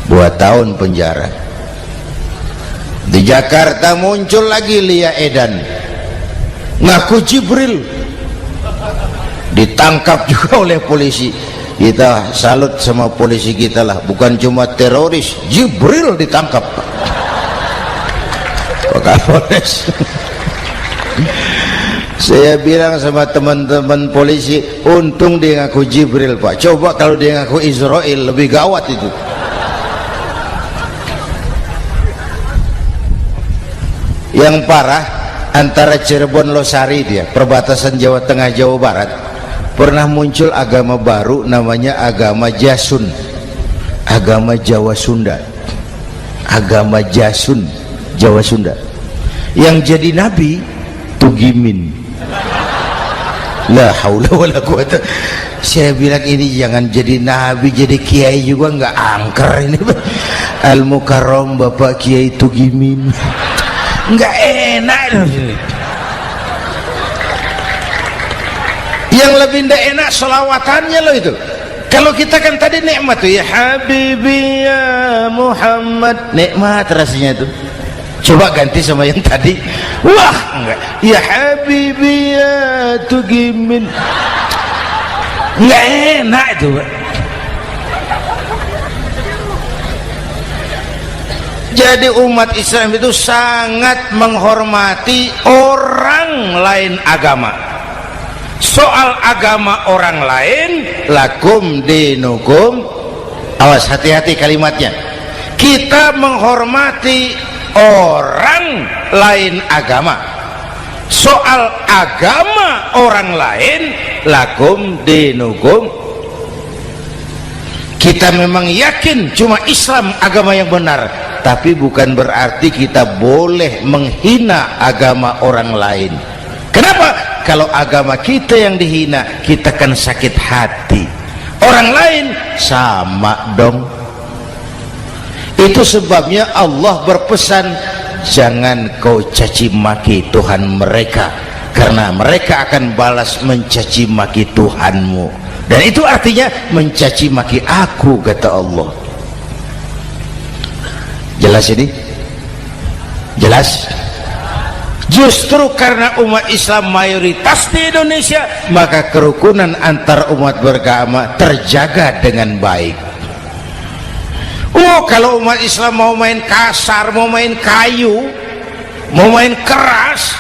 2 tahun penjara. Di Jakarta muncul lagi Lia Edan, ngaku Jibril, ditangkap juga oleh polisi. Kita salut sama polisi kita lah, bukan cuma teroris, Jibril ditangkap Pak Kapolres. Saya bilang sama teman-teman polisi, untung dia ngaku Jibril, Pak. Coba kalau dia ngaku Israel, lebih gawat itu. Yang parah, antara Cirebon Losari, dia perbatasan Jawa Tengah Jawa Barat, pernah muncul agama baru namanya agama Jasun, agama Jawa Sunda, agama Jasun Jawa Sunda. Yang jadi nabi Tugimin. La haula wala quwata. Saya bilang ini jangan jadi nabi, jadi kiai juga nggak angker ini. Al Mukarram Bapak Kiai Tugimin, nggak enak. Yang lebih ndak enak selawatannya loh itu. Kalau kita kan tadi nikmat tuh, ya Habibi ya Muhammad, nikmat rasanya tuh. Coba ganti sama yang tadi, wah enggak, ya Habibi ya Tugimin, enggak enak itu, Pak. Jadi umat Islam itu sangat menghormati orang lain agama. Soal agama orang lain, lakum dinukum, awas hati-hati kalimatnya. Kita menghormati orang lain agama. Soal agama orang lain, lakum dinukum. Kita memang yakin cuma Islam agama yang benar, tapi bukan berarti kita boleh menghina agama orang lain. Kenapa? Kalau agama kita yang dihina, kita kan sakit hati. Orang lain sama dong. Itu sebabnya Allah berpesan, jangan kau caci maki Tuhan mereka, karena mereka akan balas mencaci maki Tuhanmu. Dan itu artinya mencaci maki aku, kata Allah. Jelas ini? Jelas? Justru karena umat Islam mayoritas di Indonesia, maka kerukunan antar umat beragama terjaga dengan baik. Oh, kalau umat Islam mau main kasar, mau main kayu, mau main keras,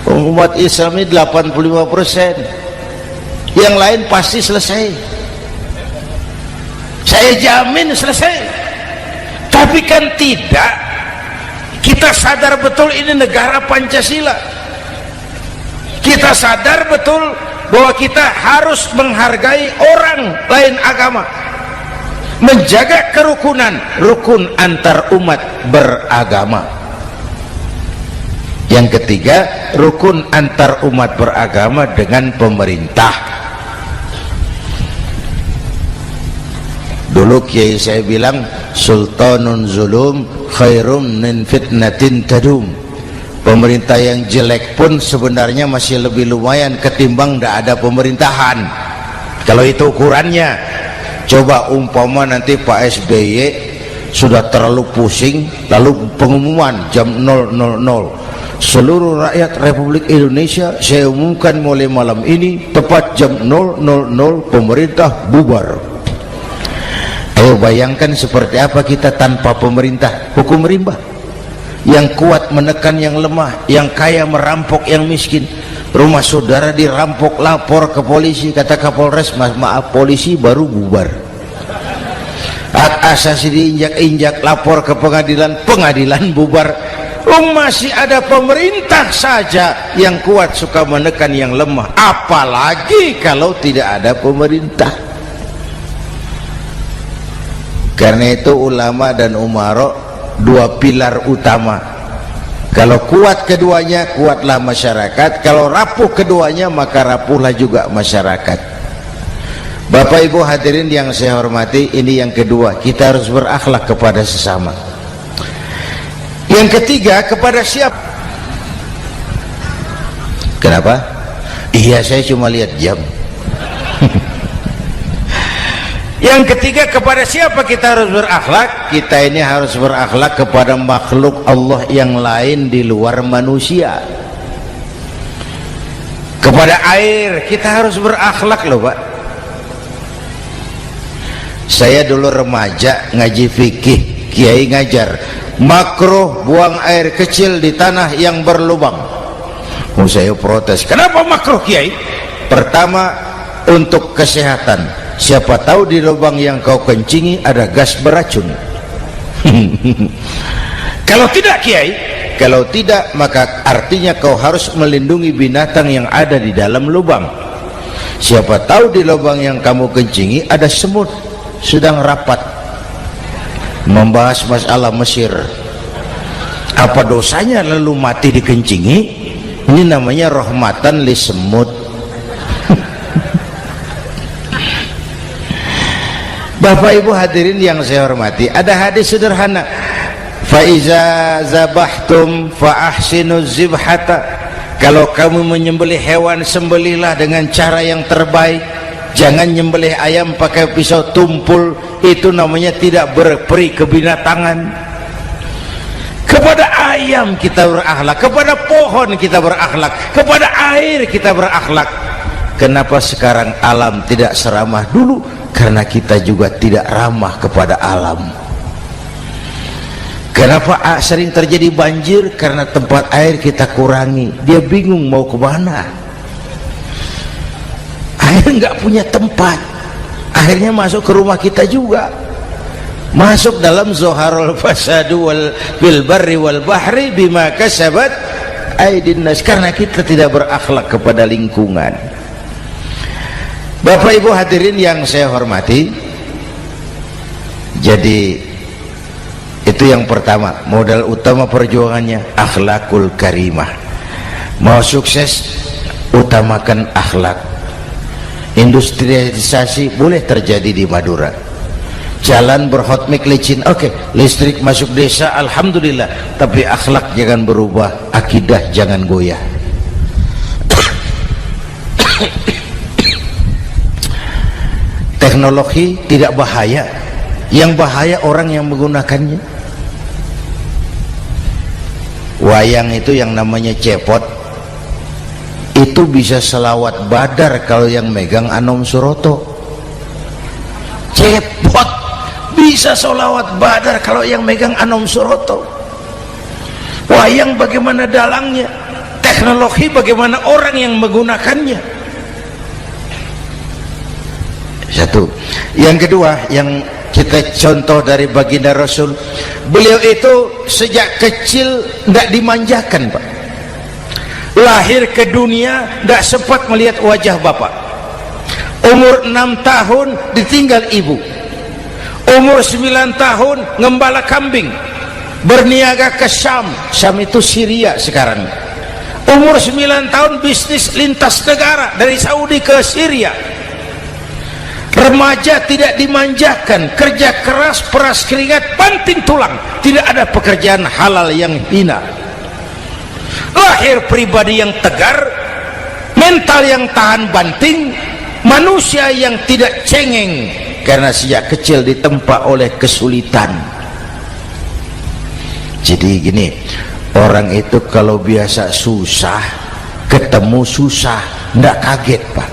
umat Islam ini 85%, yang lain pasti selesai. Saya jamin selesai. Tapi kan tidak. Kita sadar betul ini negara Pancasila. Kita sadar betul bahwa kita harus menghargai orang lain agama, menjaga kerukunan, rukun antar umat beragama. Yang ketiga, rukun antar umat beragama dengan pemerintah. Dulu kiai saya bilang, sultanun zulum khairum min fitnatin tadum. Pemerintah yang jelek pun sebenarnya masih lebih lumayan ketimbang tidak ada pemerintahan. Kalau itu ukurannya. Coba umpama nanti Pak SBY sudah terlalu pusing, lalu pengumuman jam 000, seluruh rakyat Republik Indonesia saya umumkan mulai malam ini tepat jam 000 pemerintah bubar. Ayo bayangkan seperti apa kita tanpa pemerintah. Hukum rimba, yang kuat menekan yang lemah, yang kaya merampok yang miskin. Rumah saudara dirampok, lapor ke polisi, kata Kapolres, maaf polisi baru bubar. Hak asasi diinjak-injak, lapor ke pengadilan, pengadilan bubar. Masih ada pemerintah saja yang kuat suka menekan yang lemah, apalagi kalau tidak ada pemerintah. Karena itu ulama dan umarok dua pilar utama. Kalau kuat keduanya, kuatlah masyarakat. Kalau rapuh keduanya, maka rapuhlah juga masyarakat. Bapak Ibu hadirin yang saya hormati, ini yang kedua, kita harus berakhlak kepada sesama. Yang ketiga, kepada siapa? Kenapa? Iya, saya cuma lihat jam. Yang ketiga, kepada siapa kita harus berakhlak? Kita ini harus berakhlak kepada makhluk Allah yang lain di luar manusia. Kepada air kita harus berakhlak loh Pak. Saya dulu remaja ngaji fikih, kiai ngajar makruh buang air kecil di tanah yang berlubang. Saya protes, kenapa makruh kiai? Pertama, untuk kesehatan. Siapa tahu di lubang yang kau kencingi ada gas beracun. Kalau tidak kiai, kalau tidak maka artinya kau harus melindungi binatang yang ada di dalam lubang. Siapa tahu di lubang yang kamu kencingi ada semut sedang rapat membahas masalah Mesir. Apa dosanya lalu mati dikencingi? Ini namanya rahmatan li semut. Bapak Ibu hadirin yang saya hormati, ada hadis sederhana, fa iza zabahtum fa ahsinu zibhata. Kalau kamu menyembelih hewan, sembelihlah dengan cara yang terbaik. Jangan nyembelih ayam pakai pisau tumpul, itu namanya tidak berperi kebinatangan. Kepada ayam kita berakhlak, kepada pohon kita berakhlak, kepada air kita berakhlak. Kenapa sekarang alam tidak seramah dulu? Karena kita juga tidak ramah kepada alam. Kenapa sering terjadi banjir? Karena tempat air kita kurangi. Dia bingung mau ke mana. Air nggak punya tempat. Akhirnya masuk ke rumah kita juga. Masuk dalam zuharul fasadu bil barri wal bahri bima kasabat aydin nas. Karena kita tidak berakhlak kepada lingkungan. Bapak Ibu hadirin yang saya hormati, jadi itu yang pertama, modal utama perjuangannya akhlakul karimah. Mau sukses, utamakan akhlak. Industrialisasi boleh terjadi di Madura, jalan berhotmik licin, oke, listrik masuk desa, alhamdulillah, tapi akhlak jangan berubah, akidah jangan goyah. Teknologi tidak bahaya, yang bahaya orang yang menggunakannya. Wayang itu yang namanya cepot itu bisa selawat badar kalau yang megang Anom Suroto. Cepot bisa selawat badar kalau yang megang Anom Suroto. Wayang bagaimana dalangnya, teknologi bagaimana orang yang menggunakannya. Satu. Yang kedua, yang kita contoh dari baginda Rasul, beliau itu sejak kecil tidak dimanjakan, Pak. Lahir ke dunia tidak sempat melihat wajah bapak. Umur 6 tahun ditinggal ibu. Umur 9 tahun ngembala kambing, berniaga ke Syam. Syam itu Syria sekarang. Umur 9 tahun bisnis lintas negara dari Saudi ke Syria. Remaja tidak dimanjakan, kerja keras, peras keringat, banting tulang, tidak ada pekerjaan halal yang hina. Lahir pribadi yang tegar, mental yang tahan banting, manusia yang tidak cengeng karena sejak kecil ditempa oleh kesulitan. Jadi gini, orang itu kalau biasa susah, ketemu susah, tidak kaget, Pak.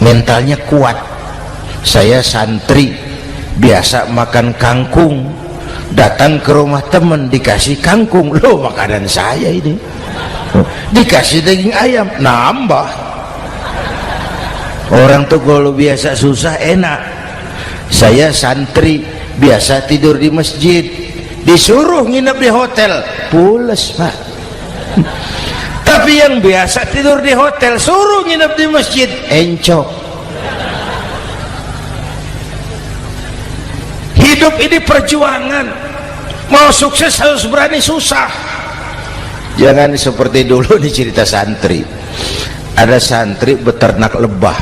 Mentalnya kuat. Saya santri biasa makan kangkung, datang ke rumah teman dikasih kangkung, loh makanan saya ini, dikasih daging ayam, nambah. Orang tuh kalau biasa susah enak. Saya santri biasa tidur di masjid, disuruh nginep di hotel, pules, Pak. Tapi yang biasa tidur di hotel suruh nginep di masjid, encok. Hidup ini perjuangan. Mau sukses harus berani susah. Jangan seperti dulu nih cerita santri. Ada santri beternak lebah,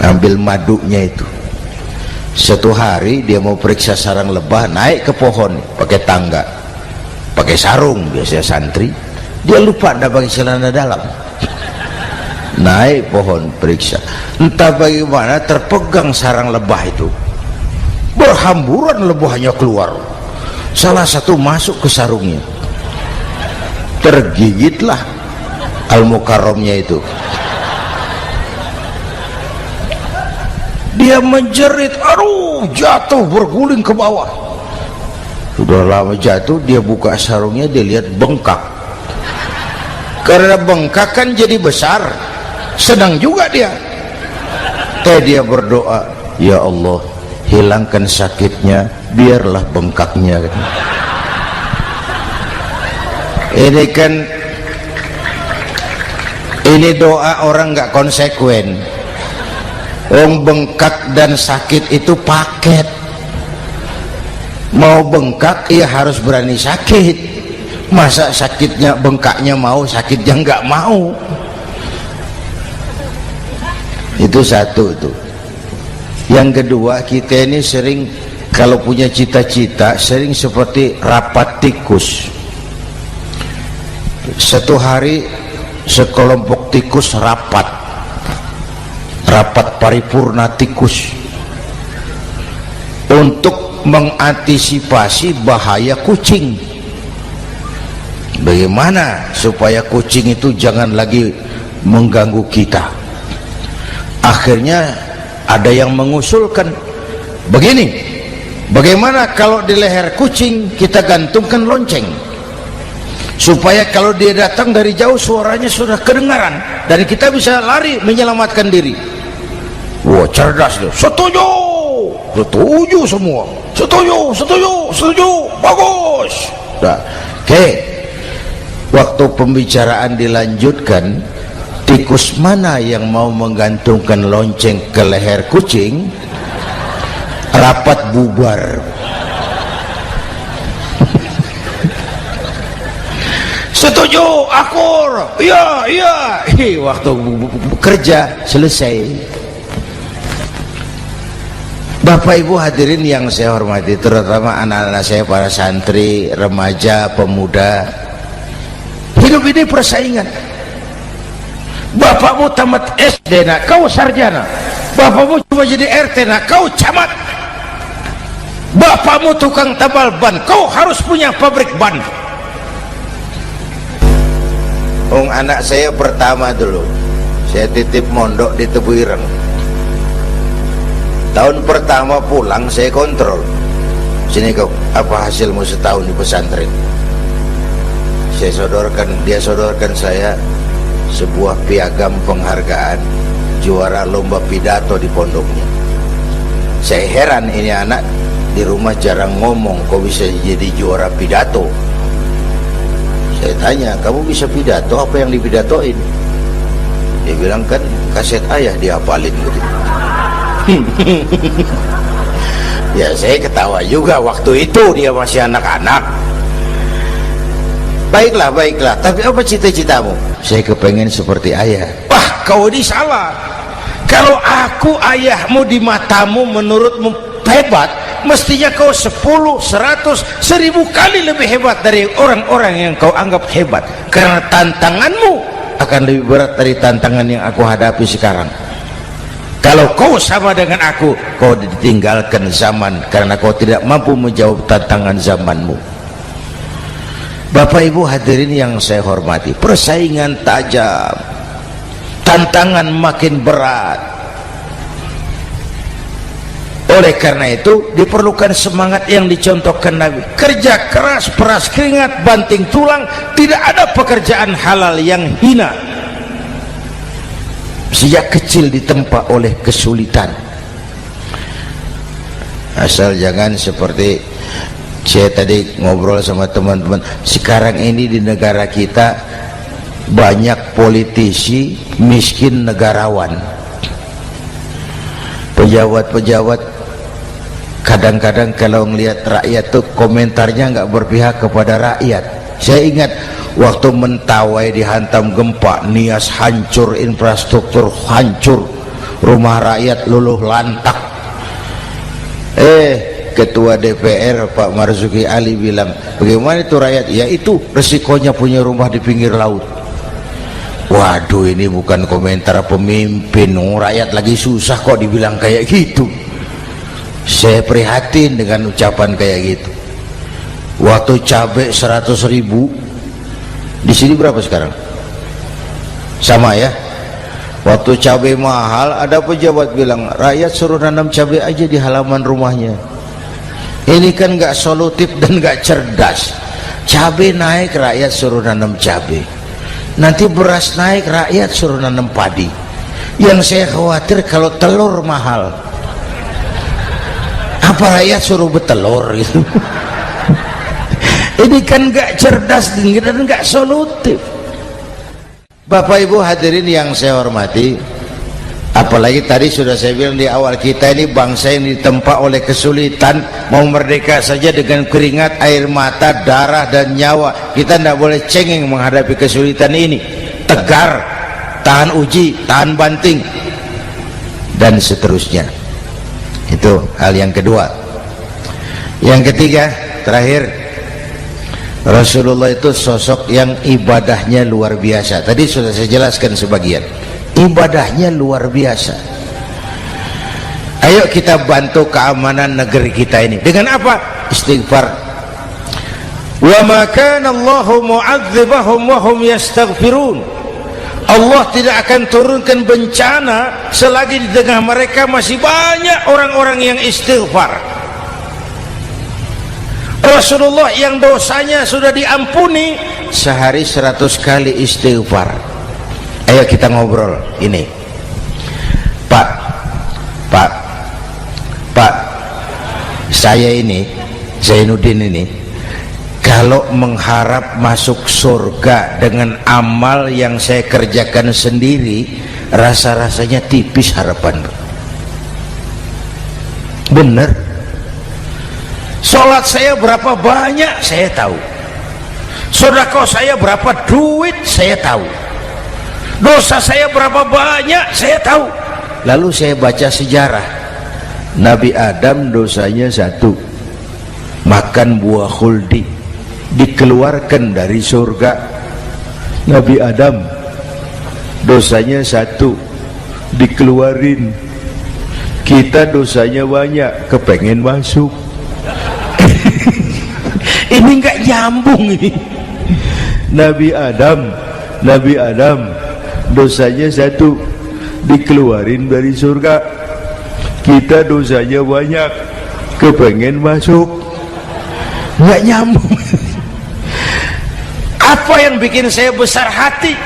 ambil madunya itu. Satu hari dia mau periksa sarang lebah, naik ke pohon pakai tangga, pakai sarung biasanya santri. Dia lupa tidak pakai celana dalam, naik pohon periksa, entah bagaimana terpegang sarang lebah itu, berhamburan lebahnya keluar, salah satu masuk ke sarungnya, tergigitlah Al-Mukarramnya itu. Dia menjerit, aduh, jatuh berguling ke bawah. Sudah lama jatuh, dia buka sarungnya, dia lihat bengkak. Karena bengkak kan jadi besar, senang juga dia. Dia berdoa, ya Allah, hilangkan sakitnya, biarlah bengkaknya. Ini doa orang nggak konsekuen. Bengkak dan sakit itu paket. Mau bengkak ya harus berani sakit. Masa sakitnya bengkaknya mau, sakitnya nggak mau. Itu satu tuh. Yang kedua, kita ini sering kalau punya cita-cita sering seperti rapat tikus. Satu hari sekelompok tikus rapat paripurna tikus untuk mengantisipasi bahaya kucing. Bagaimana supaya kucing itu jangan lagi mengganggu kita? Akhirnya ada yang mengusulkan begini, bagaimana kalau di leher kucing kita gantungkan lonceng, supaya kalau dia datang dari jauh suaranya sudah kedengaran dan kita bisa lari menyelamatkan diri. Wah, cerdas dia. Setuju, setuju semua. Setuju, bagus. Nah, oke. Waktu pembicaraan dilanjutkan, tikus mana yang mau menggantungkan lonceng ke leher kucing? Rapat bubar. Setuju, akur. Iya. Waktu kerja selesai. Bapak Ibu hadirin yang saya hormati, terutama anak-anak saya, para santri, remaja, pemuda. Hidup ini persaingan. Bapakmu tamat SD, nak kau sarjana. Bapakmu cuma jadi RT, nak kau camat. Bapakmu tukang tabal ban, kau harus punya pabrik ban. Anak saya pertama dulu saya titip mondok di Tebu Ireng. Tahun pertama pulang saya kontrol, sini kau, apa hasilmu setahun di pesantren? Saya sodorkan, dia sodorkan saya sebuah piagam penghargaan juara lomba pidato di pondoknya. Saya heran, ini anak di rumah jarang ngomong, kok bisa jadi juara pidato? Saya tanya, kamu bisa pidato, apa yang dipidatoin? Dia bilang, kan kaset ayah dihafalin gitu. Ya saya ketawa juga, waktu itu dia masih anak-anak. Baiklah, baiklah, tapi apa cita-citamu? Saya kepengen seperti ayah. Wah, kau ini salah. Kalau aku ayahmu di matamu menurutmu hebat, mestinya kau 10, 100, 1000 kali lebih hebat dari orang-orang yang kau anggap hebat, karena tantanganmu akan lebih berat dari tantangan yang aku hadapi sekarang. Kalau kau sama dengan aku, kau ditinggalkan zaman karena kau tidak mampu menjawab tantangan zamanmu. Bapak Ibu hadirin yang saya hormati, persaingan tajam, tantangan makin berat. Oleh karena itu diperlukan semangat yang dicontohkan Nabi. Kerja keras, peras keringat, banting tulang, tidak ada pekerjaan halal yang hina. Sejak kecil ditempa oleh kesulitan. Asal jangan seperti saya tadi ngobrol sama teman-teman, sekarang ini di negara kita banyak politisi miskin negarawan. Pejabat-pejabat kadang-kadang kalau ngelihat rakyat tuh komentarnya nggak berpihak kepada rakyat. Saya ingat waktu Mentawai dihantam gempa, Nias hancur, infrastruktur hancur, rumah rakyat luluh lantak. Ketua DPR Pak Marzuki Ali bilang, bagaimana itu rakyat? Ya itu resikonya punya rumah di pinggir laut. Waduh, ini bukan komentar pemimpin, rakyat lagi susah kok dibilang kayak gitu. Saya prihatin dengan ucapan kayak gitu. Waktu cabai 100.000, di sini berapa sekarang? Sama ya. Waktu cabai mahal, ada pejabat bilang, rakyat suruh nanam cabai aja di halaman rumahnya. Ini kan nggak solutif dan nggak cerdas. Cabai naik, rakyat suruh nanam cabai. Nanti beras naik, rakyat suruh nanam padi. Yang saya khawatir kalau telur mahal, apa rakyat suruh betelur gitu? Ini kan nggak cerdas dan nggak solutif. Bapak Ibu hadirin yang saya hormati, apalagi tadi sudah saya bilang di awal, kita ini bangsa yang ditempa oleh kesulitan. Mau merdeka saja dengan keringat, air mata, darah dan nyawa. Kita tidak boleh cengeng menghadapi kesulitan ini. Tegar, tahan uji, tahan banting, dan seterusnya. Itu hal yang kedua. Yang ketiga, terakhir, Rasulullah itu sosok yang ibadahnya luar biasa. Tadi sudah saya jelaskan sebagian. Ibadahnya luar biasa. Ayo kita bantu keamanan negeri kita ini. Dengan apa? Istighfar. Wa ma kana Allahu mu'adzibahum wa hum yastaghfirun. Allah tidak akan turunkan bencana selagi di tengah mereka masih banyak orang-orang yang istighfar. Rasulullah yang dosanya sudah diampuni sehari 100 kali istighfar. Ayo kita ngobrol ini. Pak, saya ini Zainuddin ini, kalau mengharap masuk surga dengan amal yang saya kerjakan sendiri, rasa-rasanya tipis harapan. Bener. Sholat saya berapa banyak saya tahu, sedekah saya berapa duit saya tahu, dosa saya berapa banyak saya tahu. Lalu saya baca sejarah, Nabi Adam dosanya 1, makan buah khuldi, dikeluarkan dari surga. Nabi Adam dosanya 1, dikeluarin. Kita dosanya banyak, kepengen masuk. Ini nggak nyambung ini. Nabi Adam Nabi Adam dosanya satu, dikeluarin dari surga. Kita dosanya banyak, kepengen masuk, nggak nyambung. Apa yang bikin saya besar hati?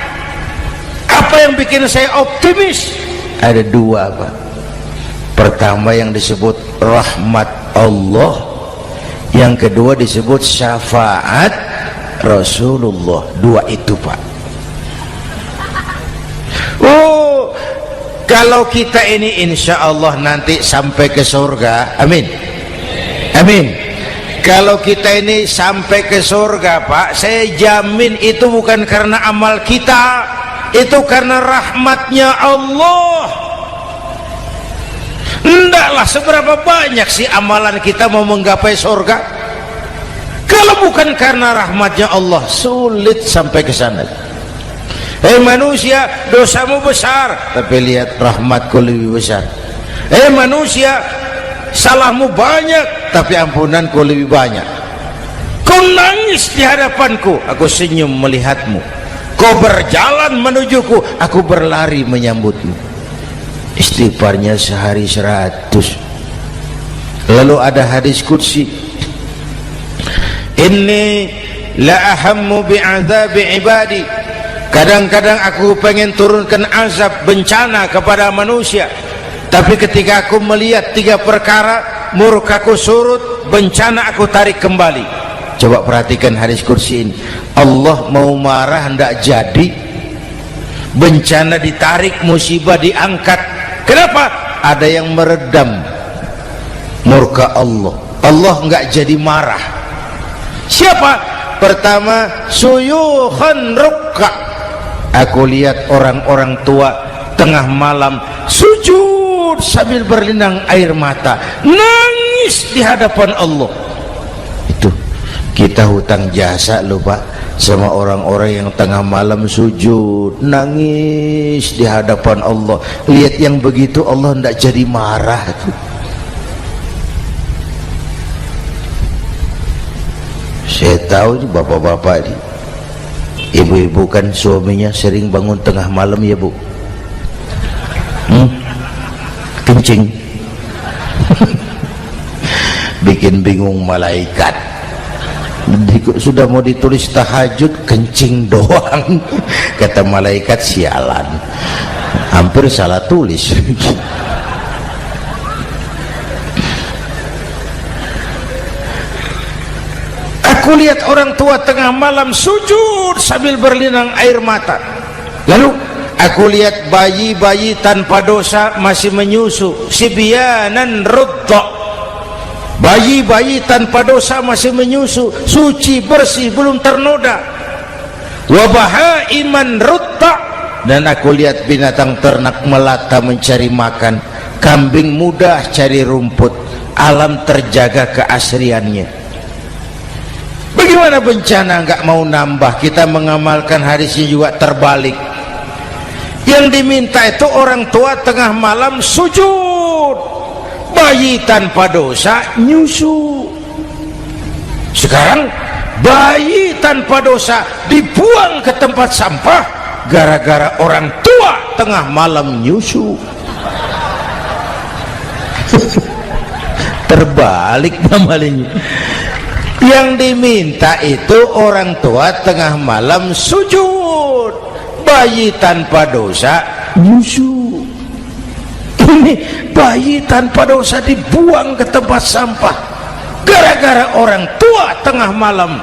Apa yang bikin saya optimis? Ada dua, Pak. Pertama yang disebut rahmat Allah, yang kedua disebut syafaat Rasulullah. Dua itu, Pak. Oh, kalau kita ini insya Allah nanti sampai ke surga, amin, amin. Kalau kita ini sampai ke surga, Pak, saya jamin itu bukan karena amal kita, itu karena rahmatnya Allah. Ndaklah seberapa banyak sih amalan kita mau menggapai surga. Kalau bukan karena rahmatnya Allah, sulit sampai ke sana. Manusia, dosamu besar, tapi lihat rahmatku lebih besar. Manusia, salahmu banyak, tapi ampunanku lebih banyak. Kau nangis di hadapanku, aku senyum melihatmu. Kau berjalan menujuku, aku berlari menyambutmu. Istighfarnya sehari 100. Lalu ada hadis qudsi, inni la ahammu bi'adzabi ibadi. Kadang-kadang aku pengen turunkan azab, bencana kepada manusia, tapi ketika aku melihat 3 perkara, murkaku surut, bencana aku tarik kembali. Coba perhatikan hadis qudsi ini. Allah mau marah hendak jadi, bencana ditarik, musibah diangkat. Kenapa? Ada yang meredam murka Allah. Allah enggak jadi marah. Siapa? Pertama, suyukhan rukka. Aku lihat orang-orang tua tengah malam sujud sambil berlinang air mata, nangis di hadapan Allah. Itu kita hutang jasa lupa sama orang-orang yang tengah malam sujud nangis di hadapan Allah. Lihat yang begitu Allah tidak jadi marah. Saya tahu nih bapak-bapak nih, ibu-ibu kan suaminya sering bangun tengah malam ya Bu, kencing. Bikin bingung malaikat. Sudah mau ditulis tahajud, kencing doang. Kata malaikat, sialan, hampir salah tulis. Aku lihat orang tua tengah malam sujud sambil berlinang air mata. Lalu aku lihat bayi-bayi tanpa dosa masih menyusu, sibyanan rudda. Bayi-bayi tanpa dosa masih menyusu, suci bersih, belum ternoda. Wa bahaiman rutta. Dan aku lihat binatang ternak melata mencari makan, kambing mudah cari rumput. Alam terjaga keasriannya. Bagaimana bencana nggak mau nambah? Kita mengamalkan hadisnya juga terbalik. Yang diminta itu orang tua tengah malam sujud, bayi tanpa dosa nyusu. Sekarang bayi tanpa dosa dibuang ke tempat sampah gara-gara orang tua tengah malam nyusu. Terbalik namanya. Yang diminta itu orang tua tengah malam sujud, bayi tanpa dosa nyusu. Ini bayi tanpa dosa dibuang ke tempat sampah gara-gara orang tua tengah malam.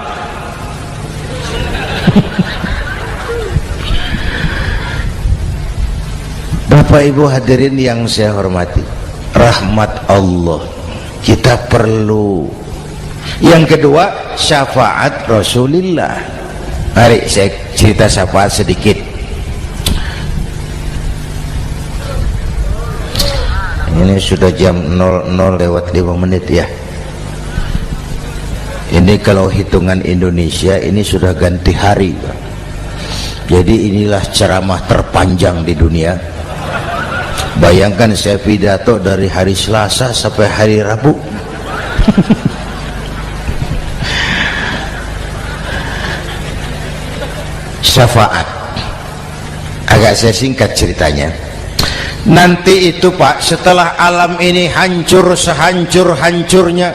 Bapak Ibu hadirin yang saya hormati, rahmat Allah kita perlu. Yang kedua, syafaat Rasulullah. Mari saya cerita syafaat sedikit. Ini sudah jam 00:05 ya. Ini kalau hitungan Indonesia ini sudah ganti hari, Pak. Jadi inilah ceramah terpanjang di dunia. Bayangkan saya pidato dari hari Selasa sampai hari Rabu. Syafaat. Ya saya singkat ceritanya. Nanti itu Pak, setelah alam ini hancur sehancur-hancurnya,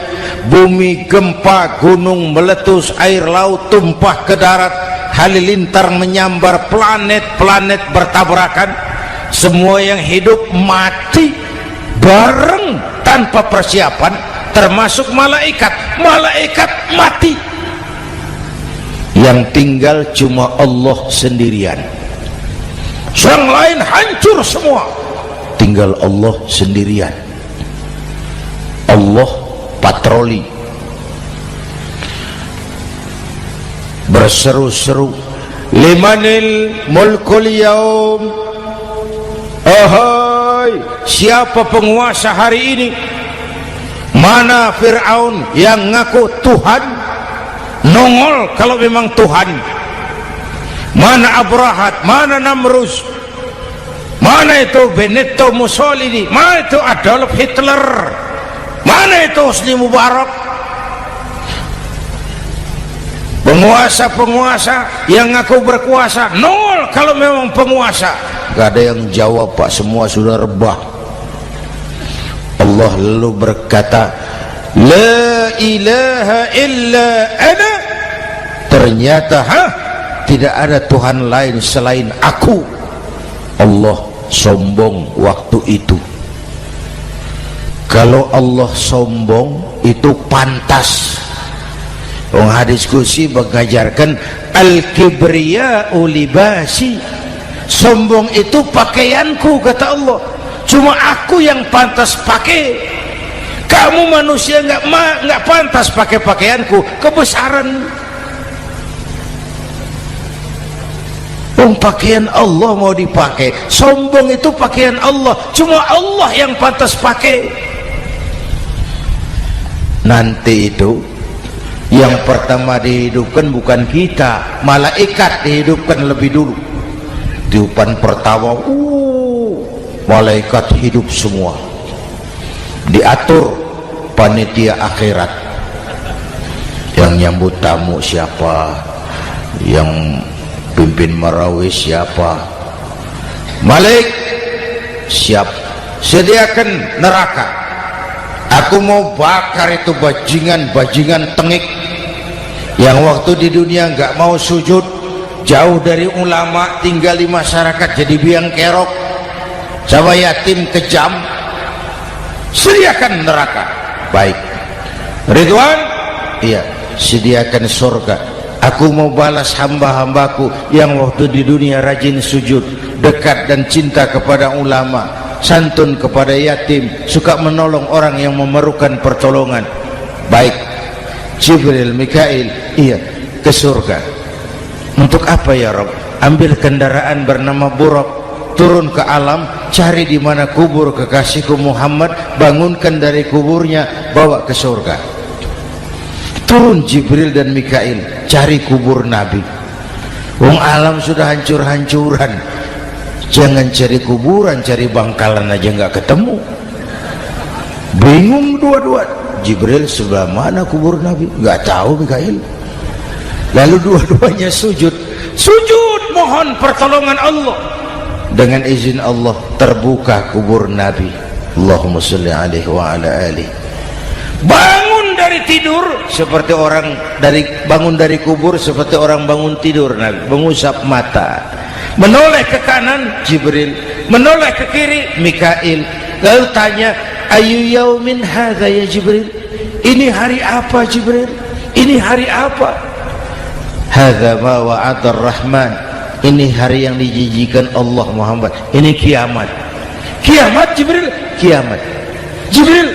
bumi gempa, gunung meletus, air laut tumpah ke darat, halilintar menyambar, planet-planet bertabrakan, semua yang hidup mati bareng tanpa persiapan, termasuk malaikat mati. Yang tinggal cuma Allah sendirian. Yang lain hancur semua, tinggal Allah sendirian. Allah patroli, berseru-seru, limanil mulkul yaum, ahai, siapa penguasa hari ini? Mana Fir'aun yang ngaku Tuhan? Nongol kalau memang Tuhan. Mana Abrahat, mana Namrus, mana itu Benito Mussolini, mana itu Adolf Hitler, mana itu Hosni Mubarak? Penguasa-penguasa yang ngaku berkuasa, nol kalau memang penguasa. Gak ada yang jawab Pak, semua sudah rebah. Allah lalu berkata, la ilaha illa ana. Ternyata tidak ada Tuhan lain selain aku. Allah sombong waktu itu. Kalau Allah sombong itu pantas. Hadis qudsi mengajarkan al-kibriya'u libasi, sombong itu pakaianku, kata Allah. Cuma aku yang pantas pakai. Kamu manusia nggak pantas pakai pakaianku, kebesaran. Pakaian Allah mau dipakai, sombong itu pakaian Allah, cuma Allah yang pantas pakai. Nanti itu yang pertama dihidupkan bukan kita, malaikat dihidupkan lebih dulu. Tiupan pertama, malaikat hidup semua, diatur panitia akhirat. Yang nyambut tamu siapa, yang pimpin marawis siapa, Malik siap, sediakan neraka. Aku mau bakar itu bajingan tengik yang waktu di dunia nggak mau sujud, jauh dari ulama, tinggal di masyarakat jadi biang kerok, sama yatim kejam. Sediakan neraka. Baik Ridwan, iya, sediakan surga. Aku mau balas hamba-hambaku yang waktu di dunia rajin sujud, dekat dan cinta kepada ulama, santun kepada yatim, suka menolong orang yang memerlukan pertolongan. Baik Jibril, Mikail, iya, ke surga. Untuk apa ya Rabb? Ambil kendaraan bernama Buraq, turun ke alam, cari di mana kubur kekasihku Muhammad, bangunkan dari kuburnya, bawa ke surga. Turun Jibril dan Mikail, cari kubur Nabi. Wong alam sudah hancur-hancuran, jangan cari kuburan, cari bangkalan aja nggak ketemu. Bingung dua-dua. Jibril sebelah mana kubur Nabi? Nggak tahu Mikail. Lalu dua-duanya sujud mohon pertolongan Allah. Dengan izin Allah terbuka kubur Nabi. Allahumma sholli alaihi wa ala alihi. Bangun dari tidur seperti orang bangun dari kubur, seperti orang bangun tidur. Nabi mengusap mata, menoleh ke kanan Jibril, menoleh ke kiri Mikail. Lalu tanya, ayu yaumin hadza ya Jibril? Ini hari apa Jibril? Ini hari apa? Hadza ma wa'ada ar-Rahman. Ini hari yang dijanjikan Allah Muhammad. Ini kiamat. Kiamat Jibril? Kiamat. Jibril,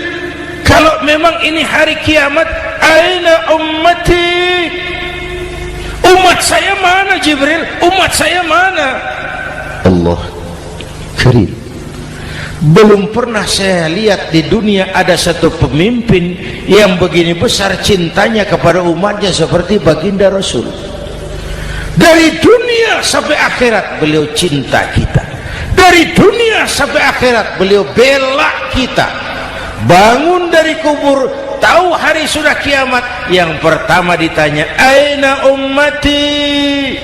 kalau memang ini hari kiamat, aina ummati? Umat saya mana Jibril? Umat saya mana? Allah karim. Belum pernah saya lihat di dunia ada satu pemimpin yang begini besar cintanya kepada umatnya seperti baginda Rasul. Dari dunia sampai akhirat beliau cinta kita. Dari dunia sampai akhirat beliau bela kita. Bangun dari kubur, tahu hari sudah kiamat, yang pertama ditanya, aina ummati?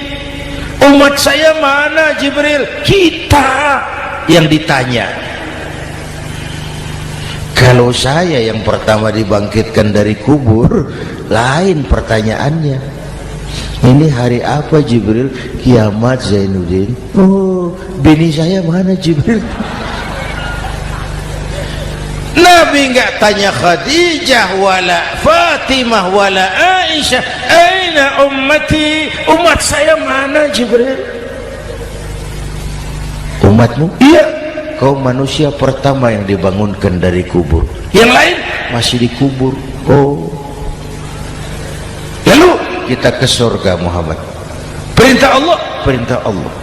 Umat saya mana Jibril? Kita yang ditanya. Kalau saya yang pertama dibangkitkan dari kubur, lain pertanyaannya. Ini hari apa Jibril? Kiamat Zainuddin. Oh, bini saya mana Jibril? Nabi enggak tanya Khadijah wala Fatimah wala Aisyah, aina ummati? Umat saya mana Jibril? Umatmu? Iya. Kau manusia pertama yang dibangunkan dari kubur. Yang lain masih dikubur. Oh. Lalu kita ke surga Muhammad. Perintah Allah, perintah Allah.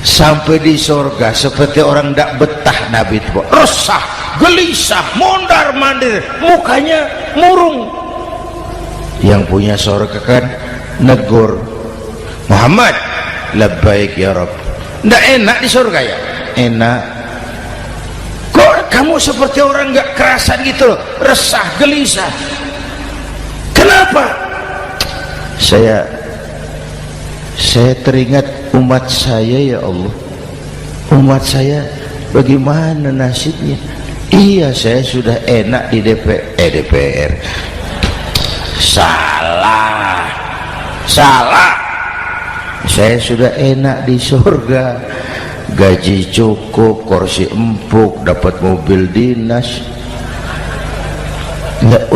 Sampai di surga seperti orang tidak betah Nabi itu. Resah, gelisah, mondar-mandir, mukanya murung. Yang punya surga kan negur, Muhammad, labbaik ya Rabb. Tidak enak di surga ya? Enak. Kok kamu seperti orang nggak kerasan gitu loh, resah, gelisah. Kenapa? Saya teringat umat saya ya Allah. Umat saya bagaimana nasibnya? Iya, saya sudah enak di DPR. Salah. Saya sudah enak di surga. Gaji cukup, kursi empuk, dapat mobil dinas. Nggak.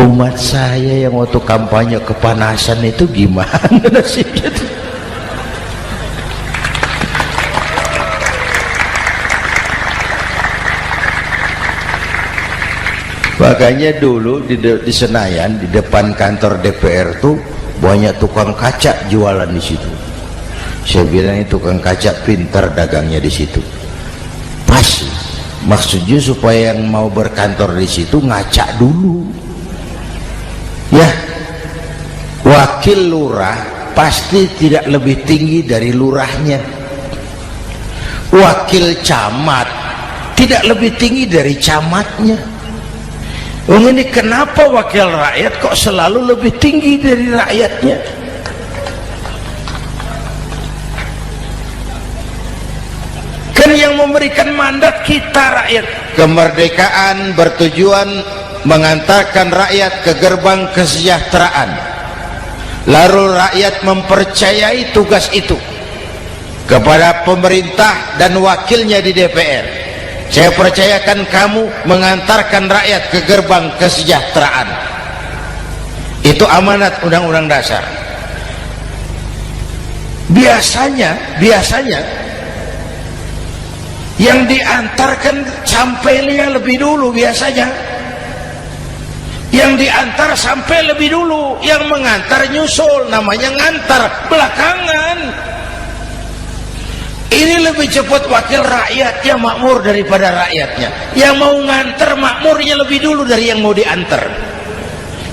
Umat saya yang waktu kampanye kepanasan itu gimana nasibnya? Makanya dulu di Senayan, di depan kantor DPR tuh banyak tukang kaca jualan di situ. Saya bilang ini tukang kaca pintar dagangnya di situ. Pas, maksudnya supaya yang mau berkantor di situ ngaca dulu. Ya, wakil lurah pasti tidak lebih tinggi dari lurahnya. Wakil camat tidak lebih tinggi dari camatnya. Ini kenapa wakil rakyat kok selalu lebih tinggi dari rakyatnya? Kan yang memberikan mandat kita rakyat. Kemerdekaan bertujuan mengantarkan rakyat ke gerbang kesejahteraan. Lalu rakyat mempercayai tugas itu kepada pemerintah dan wakilnya di DPR. Saya percayakan kamu mengantarkan rakyat ke gerbang kesejahteraan. Itu amanat Undang-Undang Dasar. Biasanya yang diantarkan sampainya lebih dulu biasanya. Yang diantar sampai lebih dulu, yang mengantar nyusul, namanya ngantar belakangan. Ini lebih cepat wakil rakyat yang makmur daripada rakyatnya. Yang mau ngantar makmurnya lebih dulu dari yang mau diantar.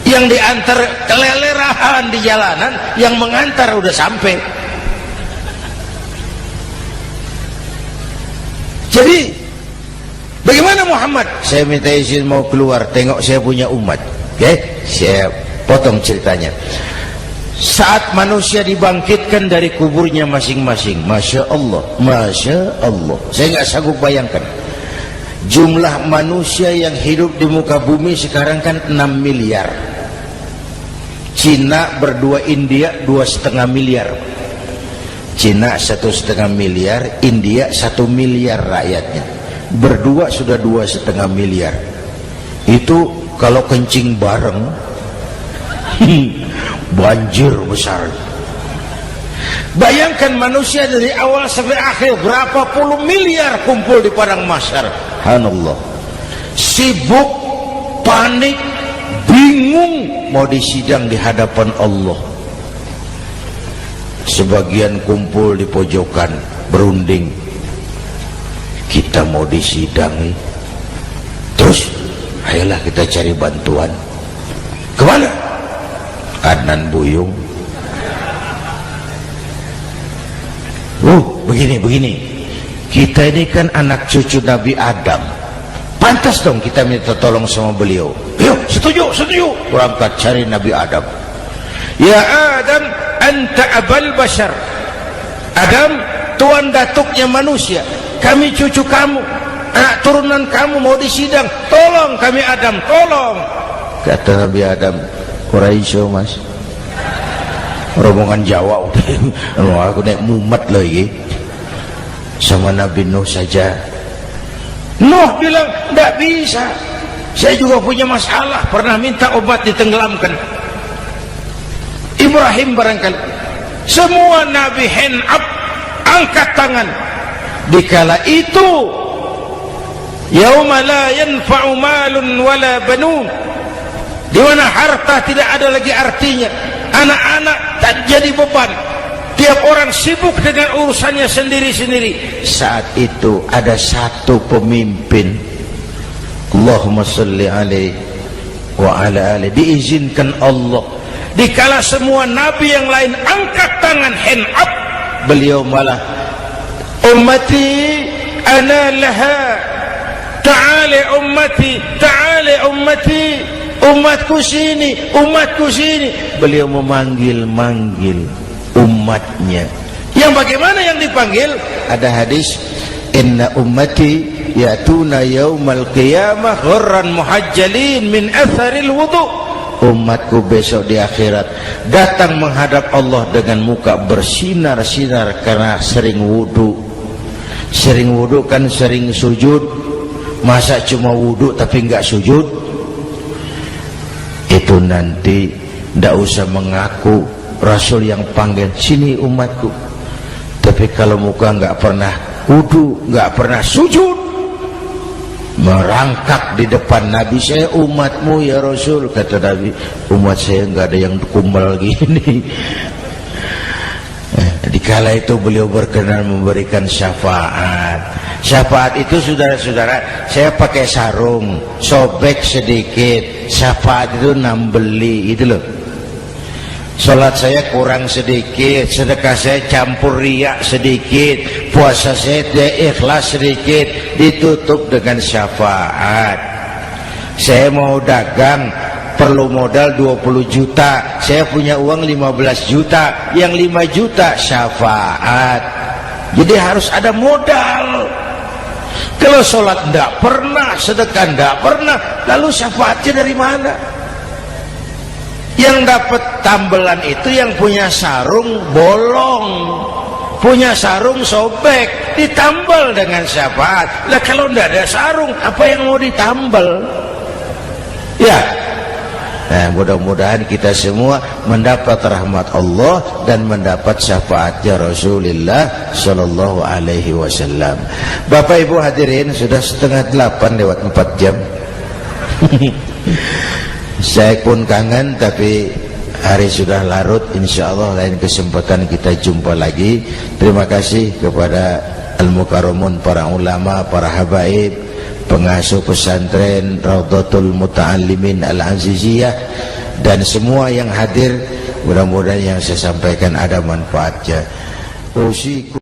Yang diantar kelelerahan di jalanan, yang mengantar udah sampai. Jadi bagaimana Muhammad? Saya minta izin mau keluar, tengok saya punya umat. Oke, saya potong ceritanya. Saat manusia dibangkitkan dari kuburnya masing-masing, Masya Allah, Masya Allah, saya nggak sanggup bayangkan jumlah manusia yang hidup di muka bumi sekarang kan 6 miliar. Cina berdua, India 2,5 miliar. Cina 1,5 miliar, India 1 miliar rakyatnya. Berdua sudah 2,5 miliar. Itu kalau kencing bareng banjir besar. Bayangkan manusia dari awal sampai akhir berapa puluh miliar kumpul di padang mahsyar. Subhanallah. Sibuk, panik, bingung mau disidang di hadapan Allah. Sebagian kumpul di pojokan berunding, kita mau disidangi. Terus ayolah kita cari bantuan. Kemana? Adnan Buyung. Begini. Kita ini kan anak cucu Nabi Adam. Pantas dong kita minta tolong sama beliau. Yuk, setuju. Berangkat cari Nabi Adam. Ya Adam, anta abal bashar. Adam, tuan datuknya manusia, kami cucu kamu, anak turunan kamu mau disidang, tolong kami Adam, tolong. Kata Nabi Adam, Quraisy mas, rombongan Jawa udah aku naik mumet lagi sama Nabi Nuh saja. Nuh bilang tidak bisa, saya juga punya masalah, pernah minta obat ditenggelamkan. Ibrahim barangkali, semua Nabi hand up, angkat tangan. Dikala itu yauma la yanfa'u malun wala banun, di mana harta tidak ada lagi artinya, anak-anak tak jadi beban, tiap orang sibuk dengan urusannya sendiri-sendiri. Saat itu ada satu pemimpin, Allahumma salli alaihi wa ala alihi, diizinkan Allah. Dikala semua nabi yang lain angkat tangan hand up, beliau malah ummati ana laha, ta'ali ummati, ta'ali ummati, umatku sini, umatku sini. Beliau memanggil-manggil umatnya. Yang bagaimana yang dipanggil? Ada hadis, inna ummati yatuna yaumal qiyamah ghurran muhajjalin min atharil wudu. Umatku besok di akhirat datang menghadap Allah dengan muka bersinar-sinar karena sering wudu. Sering wudu kan sering sujud, masa cuma wudu tapi enggak sujud? Itu nanti tidak usah mengaku Rasul yang panggil, sini umatku, tapi kalau muka enggak pernah wudu, enggak pernah sujud, merangkak di depan Nabi, saya umatmu ya Rasul. Kata Nabi, umat saya enggak ada yang kumbal gini. Dikala itu beliau berkenan memberikan syafaat. Syafaat itu saudara-saudara, saya pakai sarung, sobek sedikit, syafaat itu nambeli, itu loh. Salat saya kurang sedikit, sedekah saya campur riak sedikit, puasa saya tidak ikhlas sedikit, ditutup dengan syafaat. Saya mau dagang, perlu modal 20 juta, saya punya uang 15 juta, yang 5 juta syafaat. Jadi harus ada modal. Kalau sholat tidak pernah, sedekah tidak pernah, lalu syafaatnya dari mana? Yang dapat tambelan itu yang punya sarung bolong, punya sarung sobek, ditambal dengan syafaat. Lah kalau tidak ada sarung, apa yang mau ditambal? Ya. Nah, mudah-mudahan kita semua mendapat rahmat Allah dan mendapat syafaatnya Rasulullah Sallallahu Alaihi Wasallam. Bapak Ibu hadirin, sudah 7:30 lewat 4 jam. Saya pun kangen, tapi hari sudah larut. Insya Allah lain kesempatan kita jumpa lagi. Terima kasih kepada Al-Mukarramun, para ulama, para habaib, pengasuh pesantren Raudhatul Muta'allimin Al-Aziziyah, dan semua yang hadir. Mudah-mudahan yang saya sampaikan ada manfaatnya. Usikum